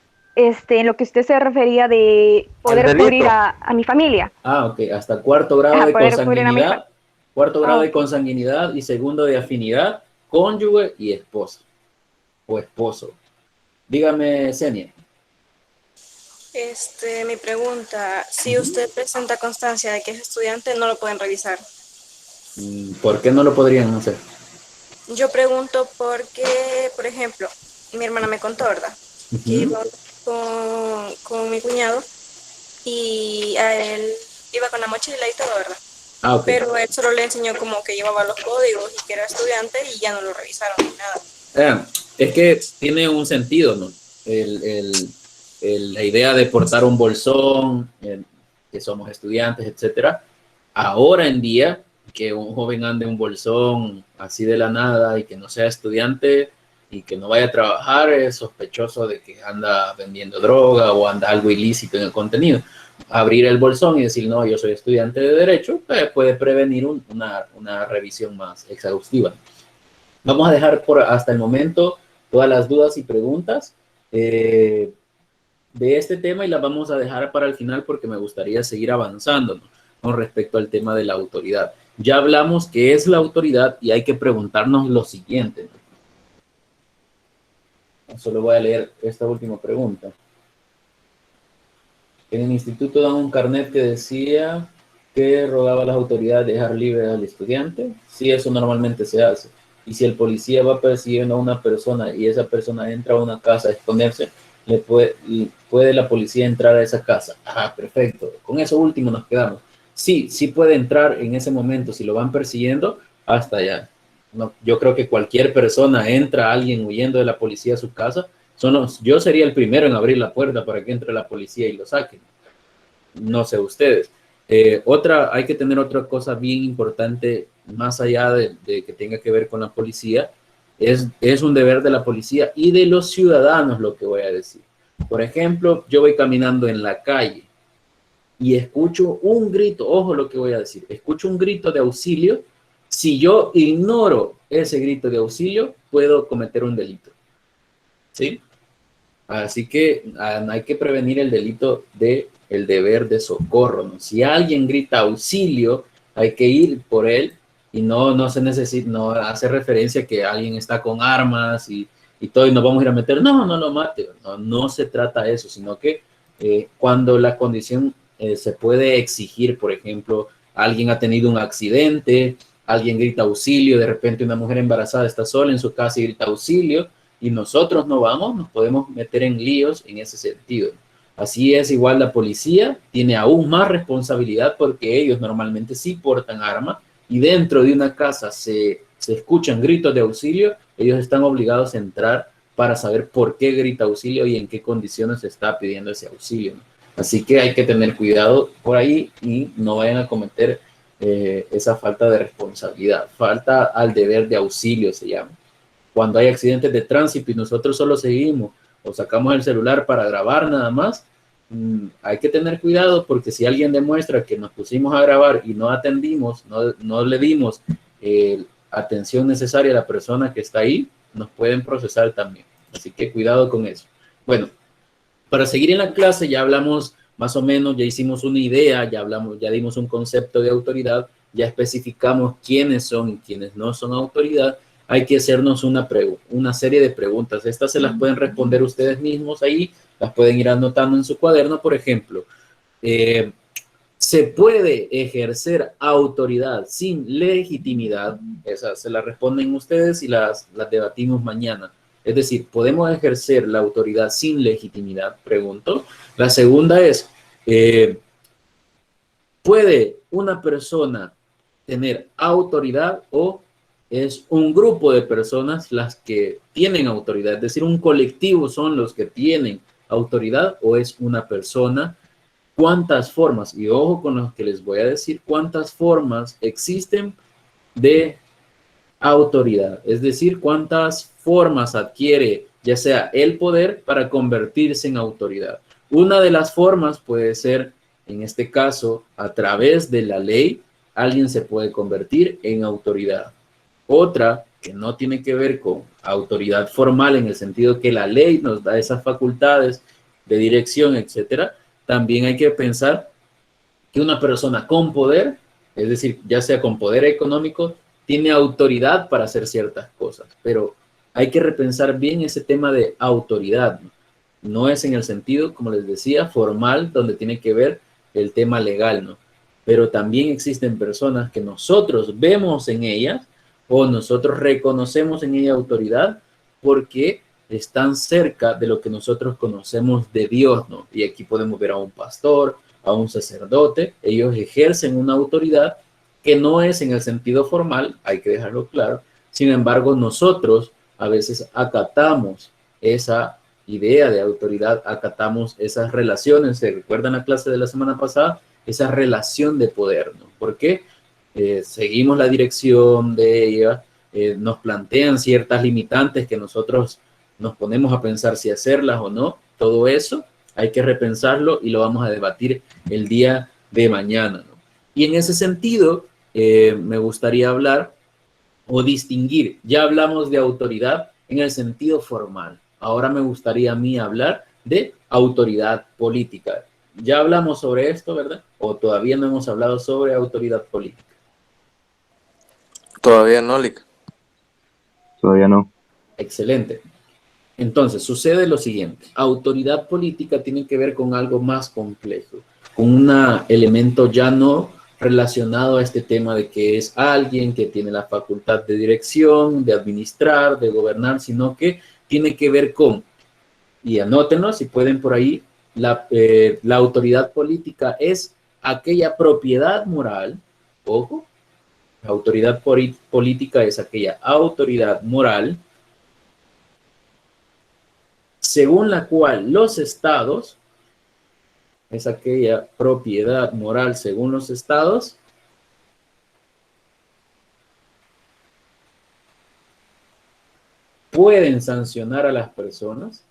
lo que usted se refería de poder cubrir a mi familia. Ok, hasta cuarto grado de consanguinidad. Cuarto grado de consanguinidad y segundo de afinidad, cónyuge y esposa o esposo. Dígame, Senia. Mi pregunta, si usted presenta constancia de que es estudiante, no lo pueden revisar. ¿Por qué no lo podrían hacer? Yo pregunto porque, por ejemplo, mi hermana me contó, ¿verdad? Que iba con mi cuñado y a él iba con la mochila y todo, ¿verdad? Okay. Pero él solo le enseñó como que llevaba los códigos y que era estudiante y ya no lo revisaron ni nada. Es que tiene un sentido, ¿no? La idea de portar un bolsón, que somos estudiantes, etcétera. Ahora en día, que un joven ande un bolsón así de la nada y que no sea estudiante y que no vaya a trabajar, es sospechoso de que anda vendiendo droga o anda algo ilícito en el contenido. Abrir el bolsón y decir, no, yo soy estudiante de Derecho, puede prevenir una revisión más exhaustiva. Vamos a dejar hasta el momento todas las dudas y preguntas de este tema y las vamos a dejar para el final porque me gustaría seguir avanzando, ¿no?, con respecto al tema de la autoridad. Ya hablamos qué es la autoridad y hay que preguntarnos lo siguiente, ¿no? Solo voy a leer esta última pregunta. En el instituto dan un carnet que decía que rogaba a las autoridades dejar libre al estudiante. Sí, eso normalmente se hace. Y si el policía va persiguiendo a una persona y esa persona entra a una casa a exponerse, puede la policía entrar a esa casa. Ah, perfecto. Con eso último nos quedamos. Sí, sí puede entrar en ese momento si lo van persiguiendo hasta allá. No, yo creo que cualquier persona entra, alguien huyendo de la policía a su casa, yo sería el primero en abrir la puerta para que entre la policía y lo saquen. No sé ustedes. Hay que tener otra cosa bien importante, más allá de que tenga que ver con la policía, es un deber de la policía y de los ciudadanos lo que voy a decir. Por ejemplo, yo voy caminando en la calle y escucho un grito, ojo lo que voy a decir, escucho un grito de auxilio. Si yo ignoro ese grito de auxilio, puedo cometer un delito. ¿Sí? Así que hay que prevenir el delito del deber de socorro, ¿no? Si alguien grita auxilio, hay que ir por él y no se necesita, no hace referencia a que alguien está con armas y todo y nos vamos a ir a meter. No lo mate. No se trata de eso, sino que cuando la condición se puede exigir, por ejemplo, alguien ha tenido un accidente, alguien grita auxilio, de repente una mujer embarazada está sola en su casa y grita auxilio, y nosotros no vamos, nos podemos meter en líos en ese sentido. Así es, igual la policía tiene aún más responsabilidad porque ellos normalmente sí portan armas y dentro de una casa se escuchan gritos de auxilio, ellos están obligados a entrar para saber por qué grita auxilio y en qué condiciones se está pidiendo ese auxilio, ¿no? Así que hay que tener cuidado por ahí y no vayan a cometer esa falta de responsabilidad. Falta al deber de auxilio se llama. Cuando hay accidentes de tránsito y nosotros solo seguimos o sacamos el celular para grabar nada más, hay que tener cuidado porque si alguien demuestra que nos pusimos a grabar y no atendimos, no le dimos atención necesaria a la persona que está ahí, nos pueden procesar también. Así que cuidado con eso. Bueno, para seguir en la clase ya hablamos más o menos, ya hicimos una idea, ya dimos un concepto de autoridad, ya especificamos quiénes son y quiénes no son autoridad. Hay que hacernos una serie de preguntas. Estas se las pueden responder ustedes mismos ahí, las pueden ir anotando en su cuaderno. Por ejemplo, ¿se puede ejercer autoridad sin legitimidad? Esas se las responden ustedes y las debatimos mañana. Es decir, ¿podemos ejercer la autoridad sin legitimidad? Pregunto. La segunda es, ¿puede una persona tener autoridad o es un grupo de personas las que tienen autoridad? Es decir, un colectivo son los que tienen autoridad o es una persona. ¿Cuántas formas? Y ojo con lo que les voy a decir, ¿cuántas formas existen de autoridad? Es decir, ¿cuántas formas adquiere ya sea el poder para convertirse en autoridad? Una de las formas puede ser, en este caso, a través de la ley, alguien se puede convertir en autoridad. Otra, que no tiene que ver con autoridad formal en el sentido que la ley nos da esas facultades de dirección, etcétera, también hay que pensar que una persona con poder, es decir, ya sea con poder económico, tiene autoridad para hacer ciertas cosas, pero hay que repensar bien ese tema de autoridad. No es en el sentido, como les decía, formal, donde tiene que ver el tema legal, ¿no? Pero también existen personas que nosotros vemos en ellas o nosotros reconocemos en ella autoridad porque están cerca de lo que nosotros conocemos de Dios, ¿no? Y aquí podemos ver a un pastor, a un sacerdote, ellos ejercen una autoridad que no es en el sentido formal, hay que dejarlo claro. Sin embargo, nosotros a veces acatamos esa idea de autoridad, acatamos esas relaciones. ¿Se recuerdan la clase de la semana pasada? Esa relación de poder, ¿no? Porque seguimos la dirección de ella, nos plantean ciertas limitantes que nosotros nos ponemos a pensar si hacerlas o no. Todo eso hay que repensarlo y lo vamos a debatir el día de mañana, ¿no? Y en ese sentido, me gustaría hablar o distinguir. Ya hablamos de autoridad en el sentido formal. Ahora me gustaría a mí hablar de autoridad política. Ya hablamos sobre esto, ¿verdad? ¿O todavía no hemos hablado sobre autoridad política? Todavía no, Lick. Todavía no. Excelente. Entonces, sucede lo siguiente. Autoridad política tiene que ver con algo más complejo, con un elemento ya no relacionado a este tema de que es alguien que tiene la facultad de dirección, de administrar, de gobernar, sino que tiene que ver con, y anótenlo si pueden por ahí, la autoridad política es aquella propiedad moral, ojo, la autoridad política es aquella autoridad moral según la cual los estados, es aquella propiedad moral según los estados, pueden sancionar a las personas,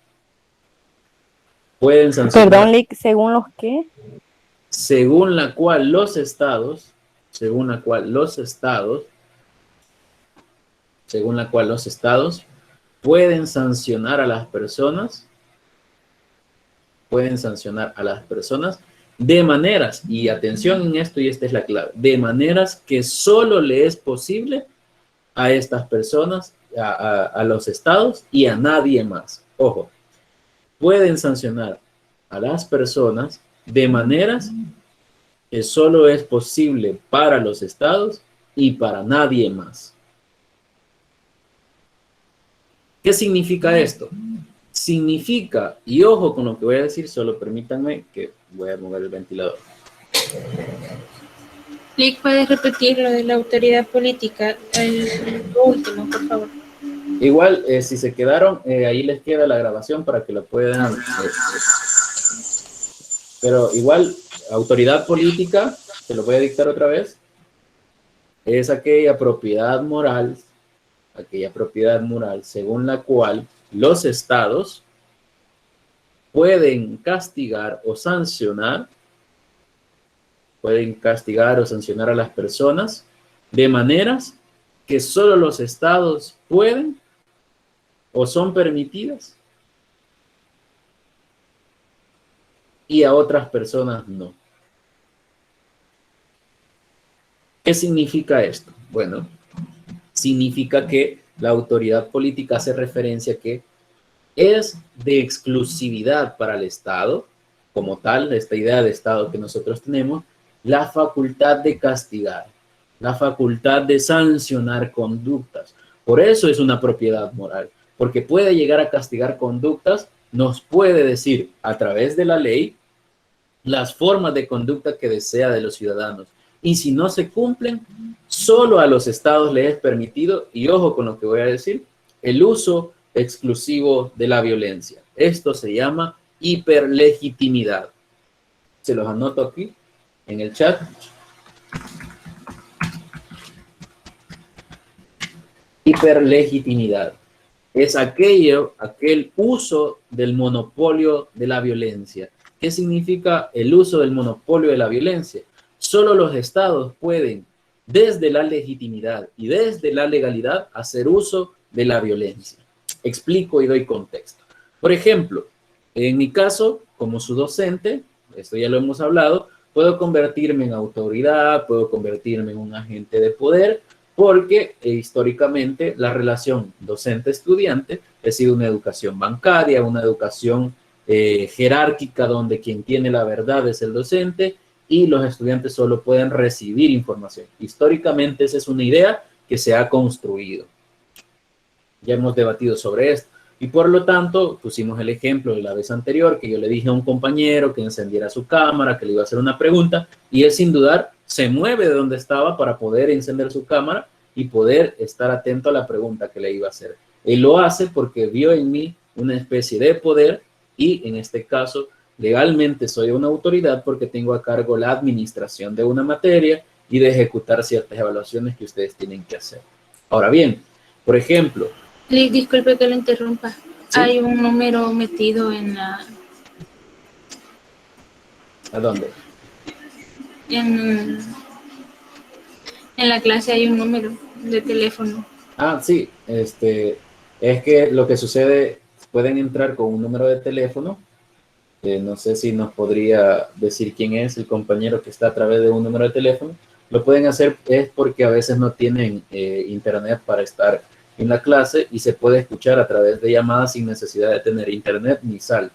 pueden sancionar. Perdón, Lick, ¿según los qué? Según la cual los estados, pueden sancionar a las personas, de maneras, y atención en esto, y esta es la clave, de maneras que solo le es posible a estas personas, a los estados y a nadie más. Ojo, pueden sancionar a las personas de maneras que solo es posible para los estados y para nadie más. ¿Qué significa esto? Significa, y ojo con lo que voy a decir, solo permítanme que voy a mover el ventilador. Lick, ¿puedes repetir lo de la autoridad política? Lo último, por favor. Igual, si se quedaron, ahí les queda la grabación para que la puedan... pero igual, autoridad política, se lo voy a dictar otra vez, es aquella propiedad moral según la cual los estados pueden castigar o sancionar a las personas de maneras que solo los estados pueden o son permitidas y a otras personas no. ¿Qué significa esto? Bueno, significa que la autoridad política hace referencia a que es de exclusividad para el Estado, como tal, esta idea de Estado que nosotros tenemos, la facultad de castigar, la facultad de sancionar conductas. Por eso es una propiedad moral, porque puede llegar a castigar conductas, nos puede decir a través de la ley las formas de conducta que desea de los ciudadanos. Y si no se cumplen, solo a los estados les es permitido, y ojo con lo que voy a decir, el uso exclusivo de la violencia. Esto se llama hiperlegitimidad. Se los anoto aquí en el chat. Hiperlegitimidad es aquel uso del monopolio de la violencia. ¿Qué significa el uso del monopolio de la violencia? Solo los estados pueden, desde la legitimidad y desde la legalidad, hacer uso de la violencia. Explico y doy contexto. Por ejemplo, en mi caso, como su docente, esto ya lo hemos hablado, puedo convertirme en autoridad, puedo convertirme en un agente de poder, porque históricamente la relación docente-estudiante ha sido una educación bancaria, una educación jerárquica, donde quien tiene la verdad es el docente y los estudiantes solo pueden recibir información. Históricamente esa es una idea que se ha construido. Ya hemos debatido sobre esto. Y por lo tanto, pusimos el ejemplo de la vez anterior, que yo le dije a un compañero que encendiera su cámara, que le iba a hacer una pregunta, y él sin dudar se mueve de donde estaba para poder encender su cámara y poder estar atento a la pregunta que le iba a hacer. Él lo hace porque vio en mí una especie de poder y en este caso legalmente soy una autoridad porque tengo a cargo la administración de una materia y de ejecutar ciertas evaluaciones que ustedes tienen que hacer. Ahora bien, por ejemplo... Lick, disculpe que lo interrumpa. ¿Sí? Hay un número metido en la... ¿A dónde? En la clase hay un número de teléfono. Ah, sí. Es que lo que sucede, pueden entrar con un número de teléfono. No sé si nos podría decir quién es el compañero que está a través de un número de teléfono. Lo pueden hacer es porque a veces no tienen internet para estar en la clase y se puede escuchar a través de llamadas sin necesidad de tener internet ni saldo.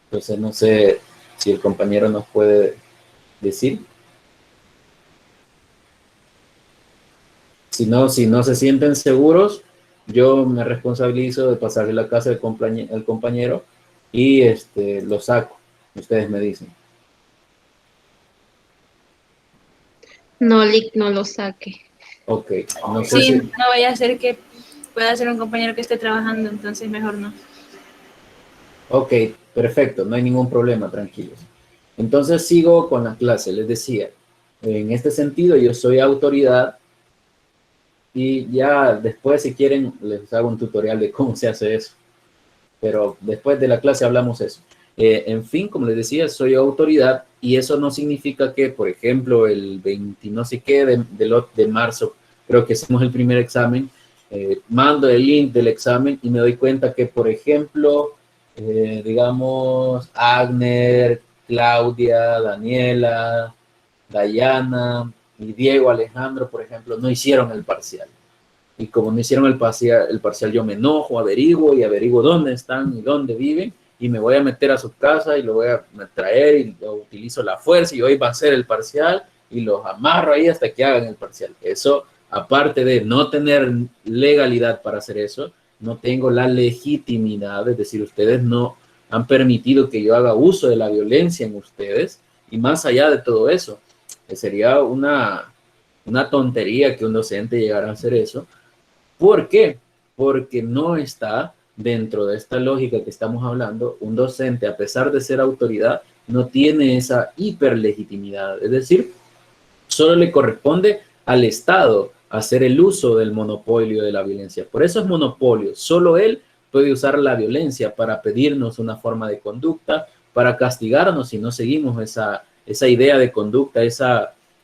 Entonces no sé si el compañero nos puede decir. si no se sienten seguros, yo me responsabilizo de pasarle la casa al compañero y lo saco. Ustedes me dicen. No, Lick, no lo saque. Ok. No sé Sí, si... no vaya a ser que pueda ser un compañero que esté trabajando, entonces mejor no. Ok, perfecto, no hay ningún problema, tranquilos. Entonces sigo con la clase. Les decía, en este sentido yo soy autoridad y ya después, si quieren, les hago un tutorial de cómo se hace eso. Pero después de la clase hablamos eso. En fin, como les decía, soy autoridad y eso no significa que, por ejemplo, el 20 no sé qué de marzo, creo que hicimos el primer examen, mando el link del examen y me doy cuenta que, por ejemplo, digamos, Agner, Claudia, Daniela, Dayana y Diego Alejandro, por ejemplo, no hicieron el parcial. Y como no hicieron el parcial, yo me enojo, averiguo dónde están y dónde viven, y me voy a meter a su casa y lo voy a traer y utilizo la fuerza y hoy va a hacer el parcial y los amarro ahí hasta que hagan el parcial. Eso, aparte de no tener legalidad para hacer eso, no tengo la legitimidad, es decir, ustedes no han permitido que yo haga uso de la violencia en ustedes, y más allá de todo eso, sería una tontería que un docente llegara a hacer eso. ¿Por qué? Porque no está dentro de esta lógica que estamos hablando. Un docente, a pesar de ser autoridad, no tiene esa hiperlegitimidad. Es decir, solo le corresponde al Estado hacer el uso del monopolio de la violencia. Por eso es monopolio. Solo él puede usar la violencia para pedirnos una forma de conducta, para castigarnos si no seguimos esa idea de conducta,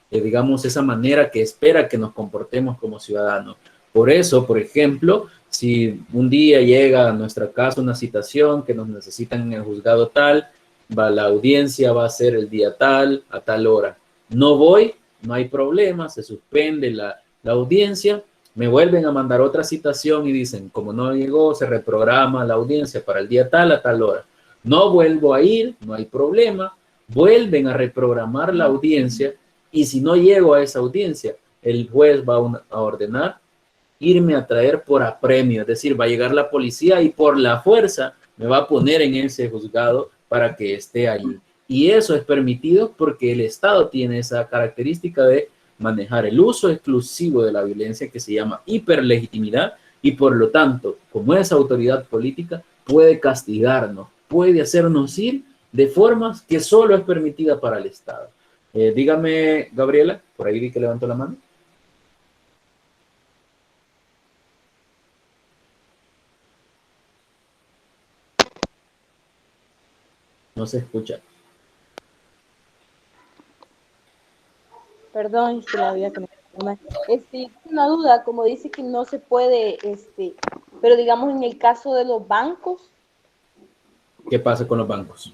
digamos, esa manera que espera que nos comportemos como ciudadanos. Por eso, por ejemplo, si un día llega a nuestra casa una citación que nos necesitan en el juzgado tal, la audiencia va a ser el día tal, a tal hora. No voy, no hay problema, se suspende la audiencia, me vuelven a mandar otra citación y dicen, como no llegó, se reprograma la audiencia para el día tal, a tal hora. No vuelvo a ir, no hay problema, vuelven a reprogramar la audiencia y si no llego a esa audiencia, el juez va a ordenar irme a traer por apremio, es decir, va a llegar la policía y por la fuerza me va a poner en ese juzgado para que esté allí. Y eso es permitido porque el Estado tiene esa característica de manejar el uso exclusivo de la violencia que se llama hiperlegitimidad y por lo tanto, como es autoridad política, puede castigarnos, puede hacernos ir de formas que solo es permitida para el Estado. Dígame, Gabriela, por ahí vi que levantó la mano. No se escucha. Perdón, la vida que me una duda, como dice que no se puede, pero digamos en el caso de los bancos. ¿Qué pasa con los bancos?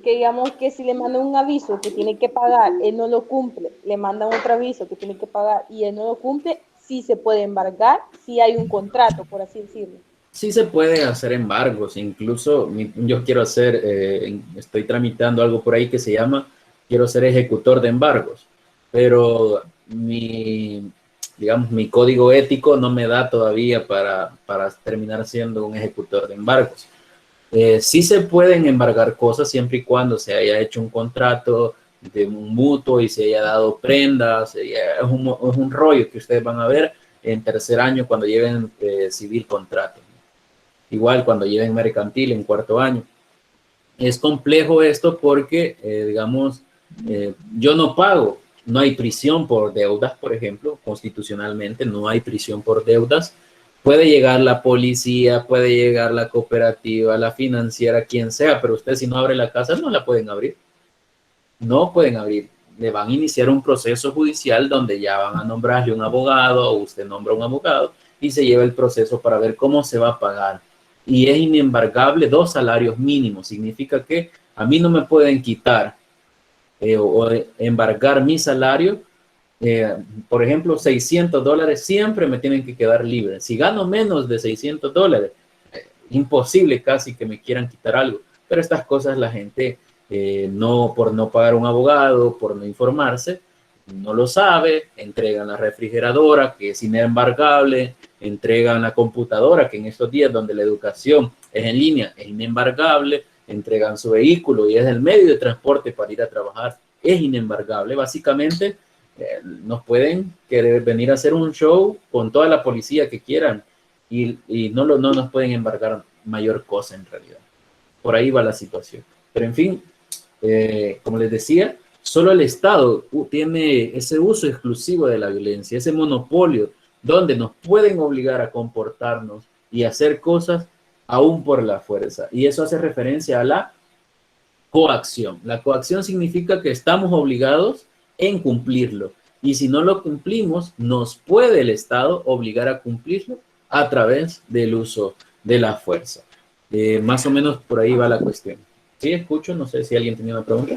Que digamos que si le mandan un aviso que tiene que pagar, él no lo cumple, le mandan otro aviso que tiene que pagar y él no lo cumple, sí se puede embargar, sí hay un contrato, por así decirlo. Sí se puede hacer embargos, incluso yo quiero hacer, estoy tramitando algo por ahí que se llama, quiero ser ejecutor de embargos, pero digamos, mi código ético no me da todavía para terminar siendo un ejecutor de embargos. Sí se pueden embargar cosas siempre y cuando se haya hecho un contrato de un mutuo y se haya dado prendas, es un rollo que ustedes van a ver en tercer año cuando lleven civil contrato. Igual cuando lleven mercantil en cuarto año. Es complejo esto porque, digamos, yo no pago, no hay prisión por deudas, por ejemplo, constitucionalmente no hay prisión por deudas. Puede llegar la policía, puede llegar la cooperativa, la financiera, quien sea, pero usted si no abre la casa no la pueden abrir. No pueden abrir. Le van a iniciar un proceso judicial donde ya van a nombrarle un abogado o usted nombra un abogado y se lleva el proceso para ver cómo se va a pagar. Y es inembargable 2 salarios mínimos. Significa que a mí no me pueden quitar o embargar mi salario. Por ejemplo, $600 siempre me tienen que quedar libre. Si gano menos de $600, imposible casi que me quieran quitar algo. Pero estas cosas la gente, por no pagar un abogado, por no informarse, no lo sabe, entregan la refrigeradora, que es inembargable, entregan la computadora, que en estos días donde la educación es en línea, es inembargable, entregan su vehículo y es el medio de transporte para ir a trabajar, es inembargable. Básicamente, nos pueden querer venir a hacer un show con toda la policía que quieran y no nos pueden embargar mayor cosa en realidad. Por ahí va la situación. Pero en fin, como les decía, solo el Estado tiene ese uso exclusivo de la violencia, ese monopolio donde nos pueden obligar a comportarnos y hacer cosas aún por la fuerza. Y eso hace referencia a la coacción. La coacción significa que estamos obligados en cumplirlo. Y si no lo cumplimos, nos puede el Estado obligar a cumplirlo a través del uso de la fuerza. Más o menos por ahí va la cuestión. Sí, escucho, no sé si alguien tenía una pregunta.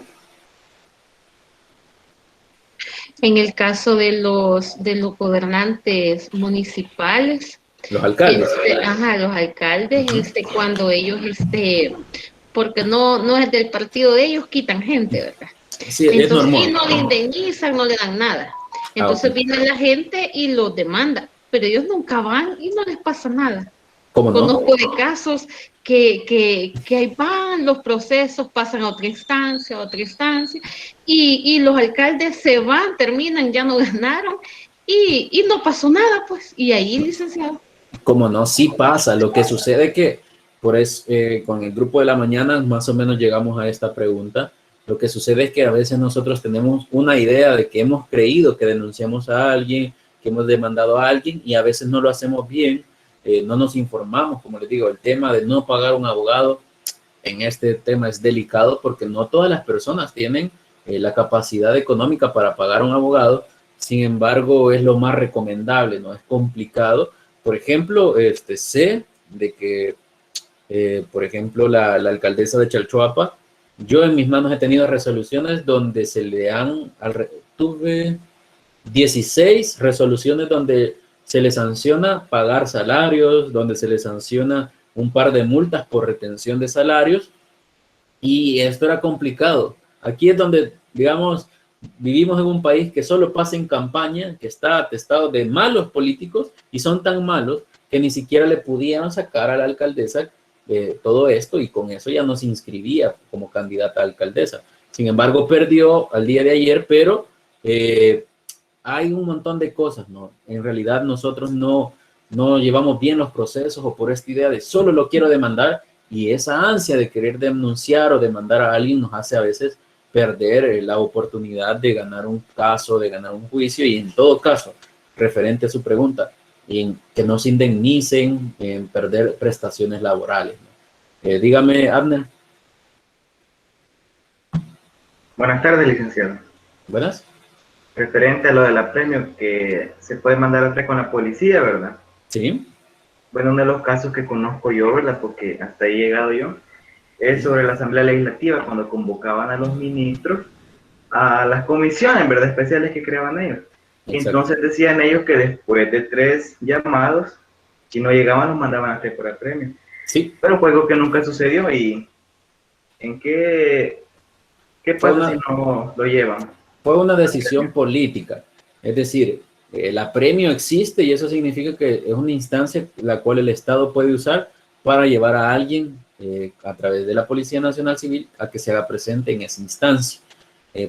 En el caso de los gobernantes municipales, los alcaldes. Los alcaldes, cuando ellos, porque no es del partido de ellos, quitan gente, ¿verdad? Sí, entonces, es normal. y no le indemnizan, no le dan nada. Entonces okay. viene la gente y los demanda, pero ellos nunca van y no les pasa nada. ¿Cómo no? Conozco de casos que ahí van los procesos, pasan a otra instancia, y los alcaldes se van, terminan, ya no ganaron, y no pasó nada, pues, y ahí, licenciado. Como no, sí pasa. Lo que sucede es que por eso, con el grupo de la mañana más o menos llegamos a esta pregunta. Lo que sucede es que a veces nosotros tenemos una idea de que hemos creído que denunciamos a alguien, que hemos demandado a alguien y a veces no lo hacemos bien, no nos informamos. Como les digo, el tema de no pagar un abogado en este tema es delicado porque no todas las personas tienen la capacidad económica para pagar un abogado. Sin embargo, es lo más recomendable, no es complicado. Por ejemplo, sé de que, por ejemplo, la alcaldesa de Chalchuapa, yo en mis manos he tenido resoluciones donde se le han, tuve 16 resoluciones donde se le sanciona pagar salarios, donde se le sanciona un par de multas por retención de salarios, y esto era complicado. Aquí es donde, digamos, vivimos en un país que solo pasa en campaña, que está atestado de malos políticos y son tan malos que ni siquiera le pudieron sacar a la alcaldesa todo esto y con eso ya no se inscribía como candidata a alcaldesa. Sin embargo, perdió al día de ayer, pero hay un montón de cosas, ¿no? En realidad nosotros no llevamos bien los procesos o por esta idea de solo lo quiero demandar y esa ansia de querer denunciar o demandar a alguien nos hace a veces perder la oportunidad de ganar un caso, de ganar un juicio y en todo caso, referente a su pregunta, en que no se indemnicen, en perder prestaciones laborales, ¿no? Dígame, Abner. Buenas tardes, licenciado. Buenas. Referente a lo del apremio que se puede mandar atrás con la policía, ¿verdad? Sí. Bueno, uno de los casos que conozco yo, ¿verdad? Porque hasta ahí he llegado yo, es sobre la Asamblea Legislativa, cuando convocaban a los ministros a las comisiones, ¿verdad? Especiales que creaban ellos. Exacto. Entonces decían ellos que después de 3 llamados, si no llegaban, los mandaban a hacer por apremio. Sí. Pero fue algo que nunca sucedió. ¿Y en qué pasa si no lo llevan? Fue una decisión política. Es decir, el apremio existe y eso significa que es una instancia la cual el Estado puede usar para llevar a alguien a través de la Policía Nacional Civil a que se haga presente en esa instancia.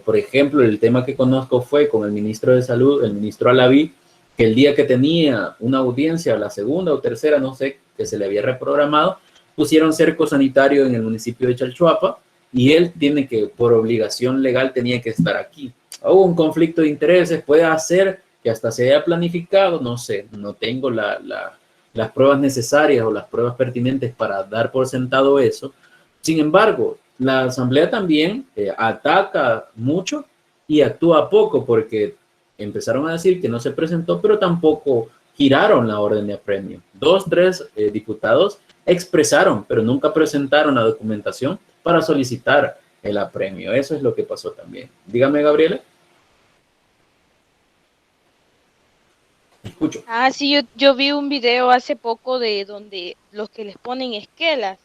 Por ejemplo, el tema que conozco fue con el ministro de Salud, el ministro Alaví, que el día que tenía una audiencia, la segunda o tercera, no sé, que se le había reprogramado, pusieron cerco sanitario en el municipio de Chalchuapa y él tiene que, por obligación legal, tenía que estar aquí. Hubo un conflicto de intereses, puede hacer que hasta se haya planificado, no sé, no tengo las pruebas necesarias o las pruebas pertinentes para dar por sentado eso. Sin embargo, la Asamblea también ataca mucho y actúa poco porque empezaron a decir que no se presentó, pero tampoco giraron la orden de apremio. 2, 3 diputados expresaron, pero nunca presentaron la documentación para solicitar el apremio. Eso es lo que pasó también. Dígame, Gabriela. Escucho. Ah, sí, yo vi un video hace poco de donde los que les ponen esquelas,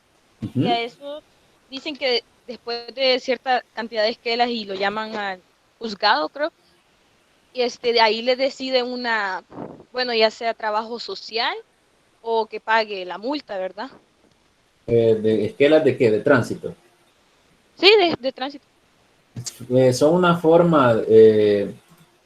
y a eso dicen que después de cierta cantidad de esquelas y lo llaman al juzgado, creo, y de ahí le deciden bueno, ya sea trabajo social o que pague la multa, ¿verdad? ¿De esquelas de qué? ¿De tránsito? Sí, de tránsito. Son una forma,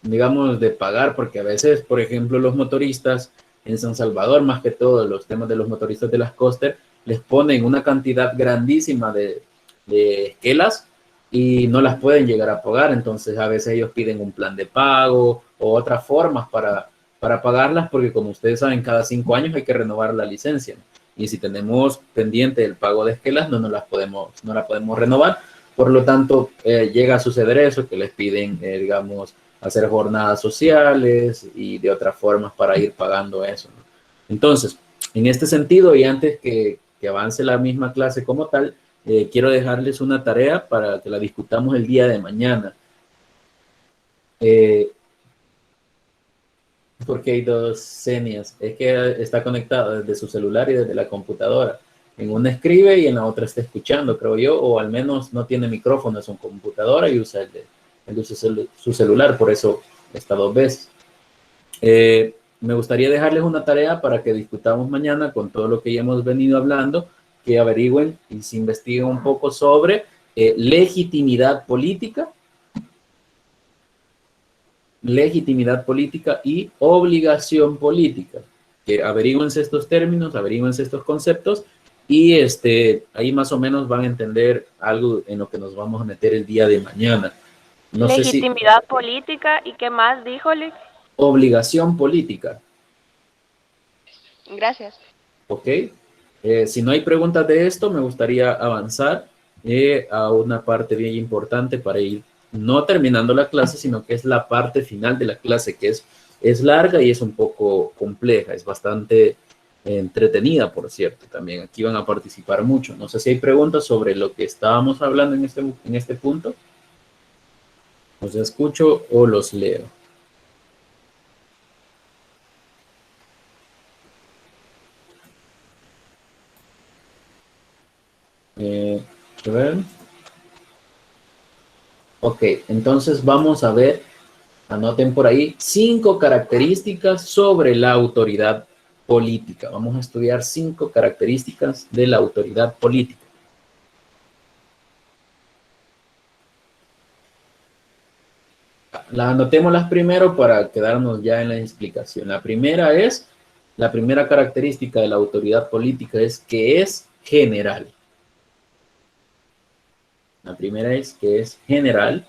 digamos, de pagar, porque a veces, por ejemplo, los motoristas en San Salvador, más que todo, los temas de los motoristas de las coster, les ponen una cantidad grandísima de esquelas y no las pueden llegar a pagar. Entonces, a veces ellos piden un plan de pago o otras formas para pagarlas, porque como ustedes saben, cada 5 años hay que renovar la licencia. Y si tenemos pendiente el pago de esquelas, no la podemos renovar. Por lo tanto, llega a suceder eso, que les piden, digamos, hacer jornadas sociales y de otras formas para ir pagando eso, ¿no? Entonces, en este sentido, y antes que avance la misma clase como tal, quiero dejarles una tarea para que la discutamos el día de mañana. Porque hay dos Senias. Es que está conectado desde su celular y desde la computadora. En una escribe y en la otra está escuchando, creo yo, o al menos no tiene micrófono en su computadora y usa su celular, por eso está 2 veces. Me gustaría dejarles una tarea para que discutamos mañana con todo lo que ya hemos venido hablando, que averigüen y se investiguen un poco sobre legitimidad política y obligación política. Que averigüense estos términos, averigüense estos conceptos y ahí más o menos van a entender algo en lo que nos vamos a meter el día de mañana. No Legitimidad política y qué más, díjole. Obligación política. Gracias. Ok. Si no hay preguntas de esto, me gustaría avanzar a una parte bien importante para ir no terminando la clase, sino que es la parte final de la clase, que es larga y es un poco compleja, es bastante entretenida, por cierto. También aquí van a participar mucho. No sé si hay preguntas sobre lo que estábamos hablando en este punto. ¿Los escucho o los leo? A ver. Ok, entonces vamos a ver, anoten por ahí, 5 características sobre la autoridad política. Vamos a estudiar 5 características de la autoridad política. Anotémoslas primero para quedarnos ya en la explicación. La primera característica de la autoridad política es que es general. La primera es que es general.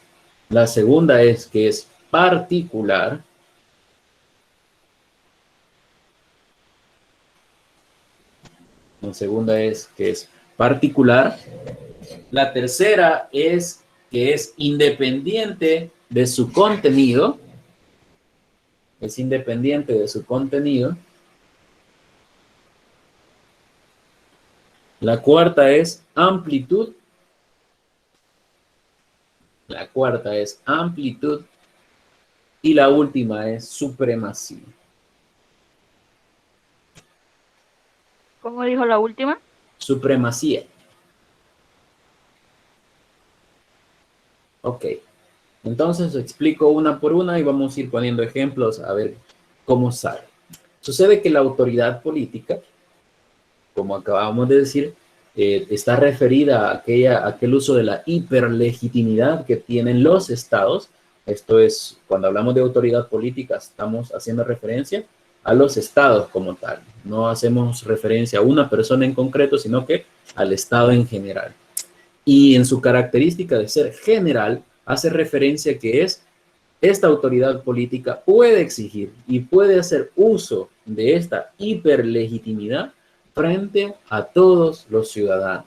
La segunda es que es particular. La segunda es que es particular. La tercera es que es independiente de su contenido. Es independiente de su contenido. La cuarta es amplitud. La cuarta es amplitud. Y la última es supremacía. ¿Cómo dijo la última? Supremacía. Ok. Entonces explico una por una y vamos a ir poniendo ejemplos a ver cómo sale. Sucede que la autoridad política, como acabamos de decir, está referida a aquel uso de la hiperlegitimidad que tienen los estados. Esto es, cuando hablamos de autoridad política, estamos haciendo referencia a los estados como tal. No hacemos referencia a una persona en concreto, sino que al estado en general. Y en su característica de ser general, hace referencia que esta autoridad política puede exigir y puede hacer uso de esta hiperlegitimidad frente a todos los ciudadanos.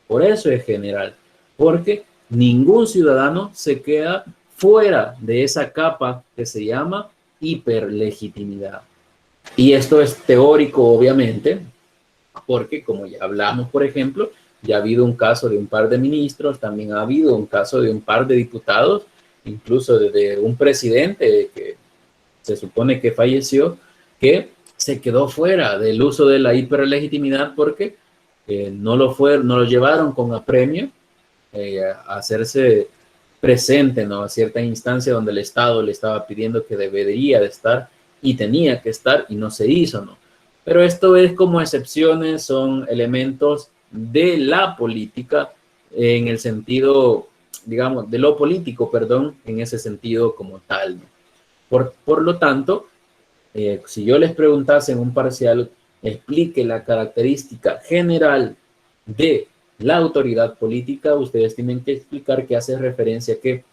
Por eso es general, porque ningún ciudadano se queda fuera de esa capa que se llama hiperlegitimidad. Y esto es teórico, obviamente, porque como ya hablamos, por ejemplo, ya ha habido un caso de un par de ministros, también ha habido un caso de un par de diputados, incluso de un presidente que se supone que falleció, que se quedó fuera del uso de la hiperlegitimidad porque no lo llevaron con apremio a hacerse presente, ¿no? A cierta instancia donde el Estado le estaba pidiendo que debería de estar y tenía que estar y no se hizo, ¿no? Pero esto es como excepciones, son elementos de la política en el sentido, digamos, de lo político, perdón, en ese sentido como tal, ¿no? Por lo tanto, si yo les preguntase en un parcial, explique la característica general de la autoridad política, ustedes tienen que explicar que hace referencia a que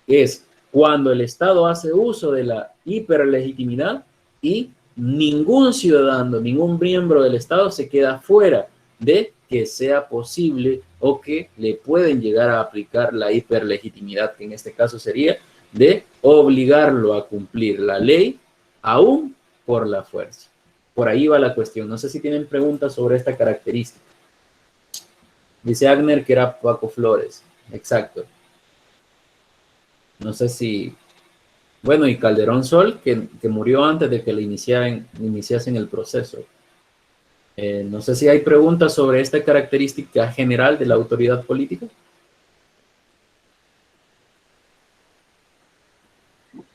es cuando el Estado hace uso de la hiperlegitimidad y ningún ciudadano, ningún miembro del Estado se queda fuera de que sea posible o que le pueden llegar a aplicar la hiperlegitimidad, que en este caso sería de obligarlo a cumplir la ley aún por la fuerza. Por ahí va la cuestión. No sé si tienen preguntas sobre esta característica. Dice Agner que era Paco Flores. Exacto. No sé si... Bueno, y Calderón Sol, que murió antes de que le iniciasen el proceso. No sé si hay preguntas sobre esta característica general de la autoridad política.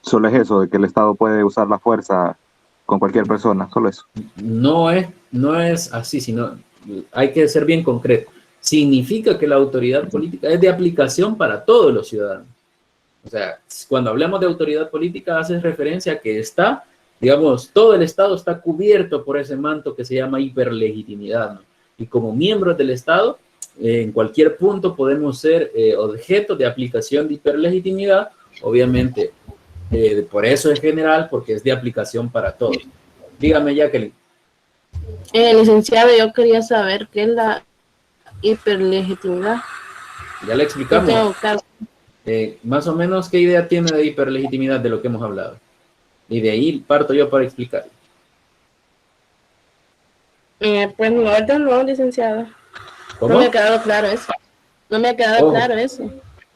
Solo es eso, de que el Estado puede usar la fuerza con cualquier persona, solo eso. No es así, sino hay que ser bien concreto. Significa que la autoridad política es de aplicación para todos los ciudadanos. O sea, cuando hablamos de autoridad política, hace referencia a que está, digamos, todo el Estado está cubierto por ese manto que se llama hiperlegitimidad, ¿no? Y como miembros del Estado, en cualquier punto podemos ser objeto de aplicación de hiperlegitimidad, obviamente. Por eso es general, porque es de aplicación para todos. Dígame, Jacqueline. Licenciado, yo quería saber qué es la hiperlegitimidad. Ya le explicamos. Más o menos, ¿qué idea tiene de hiperlegitimidad de lo que hemos hablado? Y de ahí parto yo para explicar. Pues no, ahorita no, licenciado. ¿Cómo? No me ha quedado claro eso. No me ha quedado claro eso.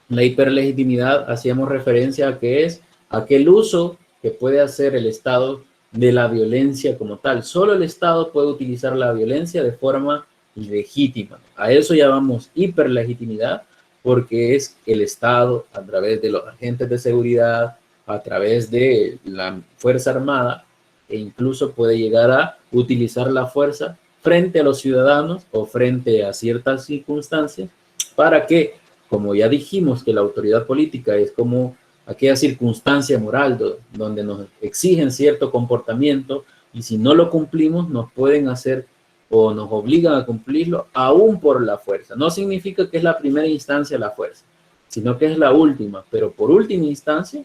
La hiperlegitimidad, hacíamos referencia a que es aquel uso que puede hacer el Estado de la violencia como tal. Solo el Estado puede utilizar la violencia de forma legítima. A eso llamamos hiperlegitimidad, porque es el Estado, a través de los agentes de seguridad, a través de la Fuerza Armada, e incluso puede llegar a utilizar la fuerza frente a los ciudadanos o frente a ciertas circunstancias, para que, como ya dijimos, que la autoridad política es como aquella circunstancia moral donde nos exigen cierto comportamiento y si no lo cumplimos nos pueden hacer o nos obligan a cumplirlo aún por la fuerza. No significa que es la primera instancia la fuerza, sino que es la última, pero por última instancia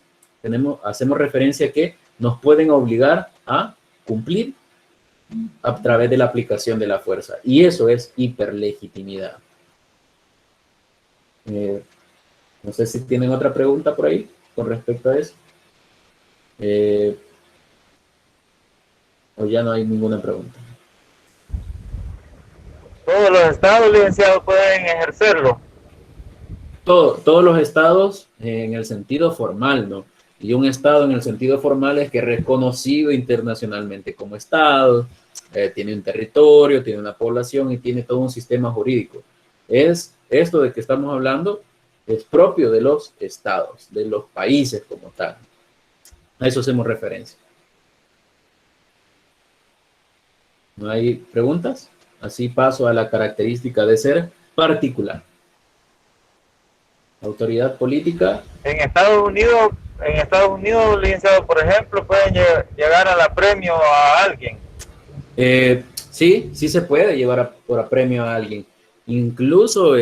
hacemos referencia a que nos pueden obligar a cumplir a través de la aplicación de la fuerza, y eso es hiperlegitimidad. No sé si tienen otra pregunta por ahí con respecto a eso. O ya no hay ninguna pregunta. Todos los estados, licenciados, pueden ejercerlo. Todos los estados en el sentido formal, ¿no? Y un estado en el sentido formal es que es reconocido internacionalmente como estado, tiene un territorio, tiene una población y tiene todo un sistema jurídico. Es esto de que estamos hablando, es propio de los estados, de los países como tal. A eso hacemos referencia. ¿No hay preguntas? Así paso a la característica de ser particular. Autoridad política. En Estados Unidos, licenciado, por ejemplo, pueden llegar al apremio a alguien. Sí se puede llevar por apremio a alguien. Incluso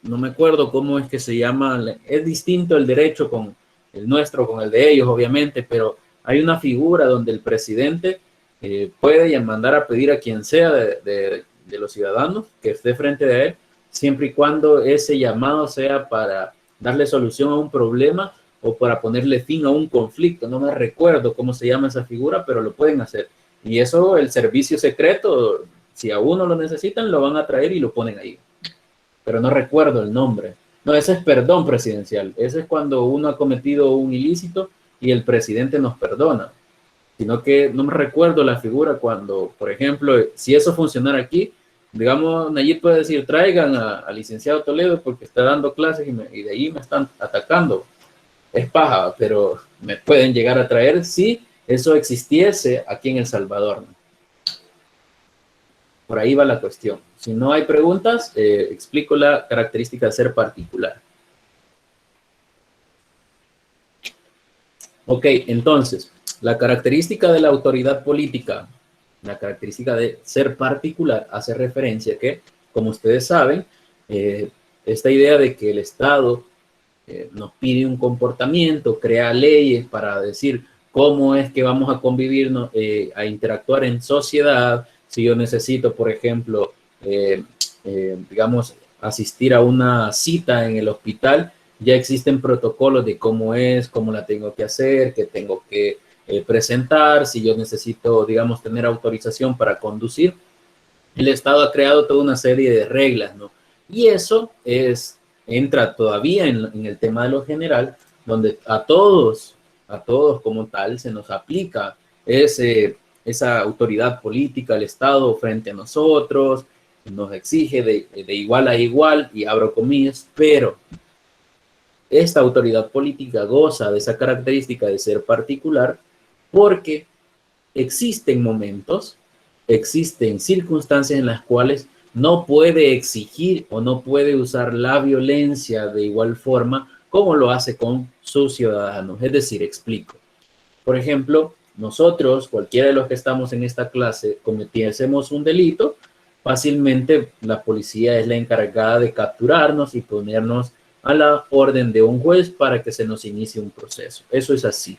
no me acuerdo cómo es que se llama, es distinto el derecho con el nuestro, con el de ellos, obviamente, pero hay una figura donde el presidente puede mandar a pedir a quien sea de los ciudadanos que esté frente de él, siempre y cuando ese llamado sea para darle solución a un problema o para ponerle fin a un conflicto. No me recuerdo cómo se llama esa figura, pero lo pueden hacer. Y eso, el servicio secreto, si a uno lo necesitan, lo van a traer y lo ponen ahí. Pero no recuerdo el nombre. No, ese es perdón presidencial. Ese es cuando uno ha cometido un ilícito y el presidente nos perdona. Sino que no me recuerdo la figura cuando, por ejemplo, si eso funcionara aquí, digamos, Nayib puede decir, traigan al licenciado Toledo porque está dando clases y de ahí me están atacando. Es paja, pero me pueden llegar a traer si eso existiese aquí en El Salvador, ¿no? Por ahí va la cuestión. Si no hay preguntas, explico la característica de ser particular. Ok, entonces, la característica de la autoridad política, la característica de ser particular, hace referencia a que, como ustedes saben, esta idea de que el Estado nos pide un comportamiento, crea leyes para decir cómo es que vamos a convivir, a interactuar en sociedad. Si yo necesito, por ejemplo, digamos, asistir a una cita en el hospital, ya existen protocolos de cómo es, cómo la tengo que hacer, qué tengo que presentar, si yo necesito, digamos, tener autorización para conducir. El Estado ha creado toda una serie de reglas, ¿no? Y eso entra todavía en el tema de lo general, donde a todos como tal se nos aplica esa autoridad política, el Estado frente a nosotros, nos exige de igual a igual, y abro comillas, pero esta autoridad política goza de esa característica de ser particular porque existen momentos, existen circunstancias en las cuales no puede exigir o no puede usar la violencia de igual forma como lo hace con sus ciudadanos. Es decir, explico. Por ejemplo, nosotros, cualquiera de los que estamos en esta clase, cometiésemos un delito, fácilmente la policía es la encargada de capturarnos y ponernos a la orden de un juez para que se nos inicie un proceso. Eso es así.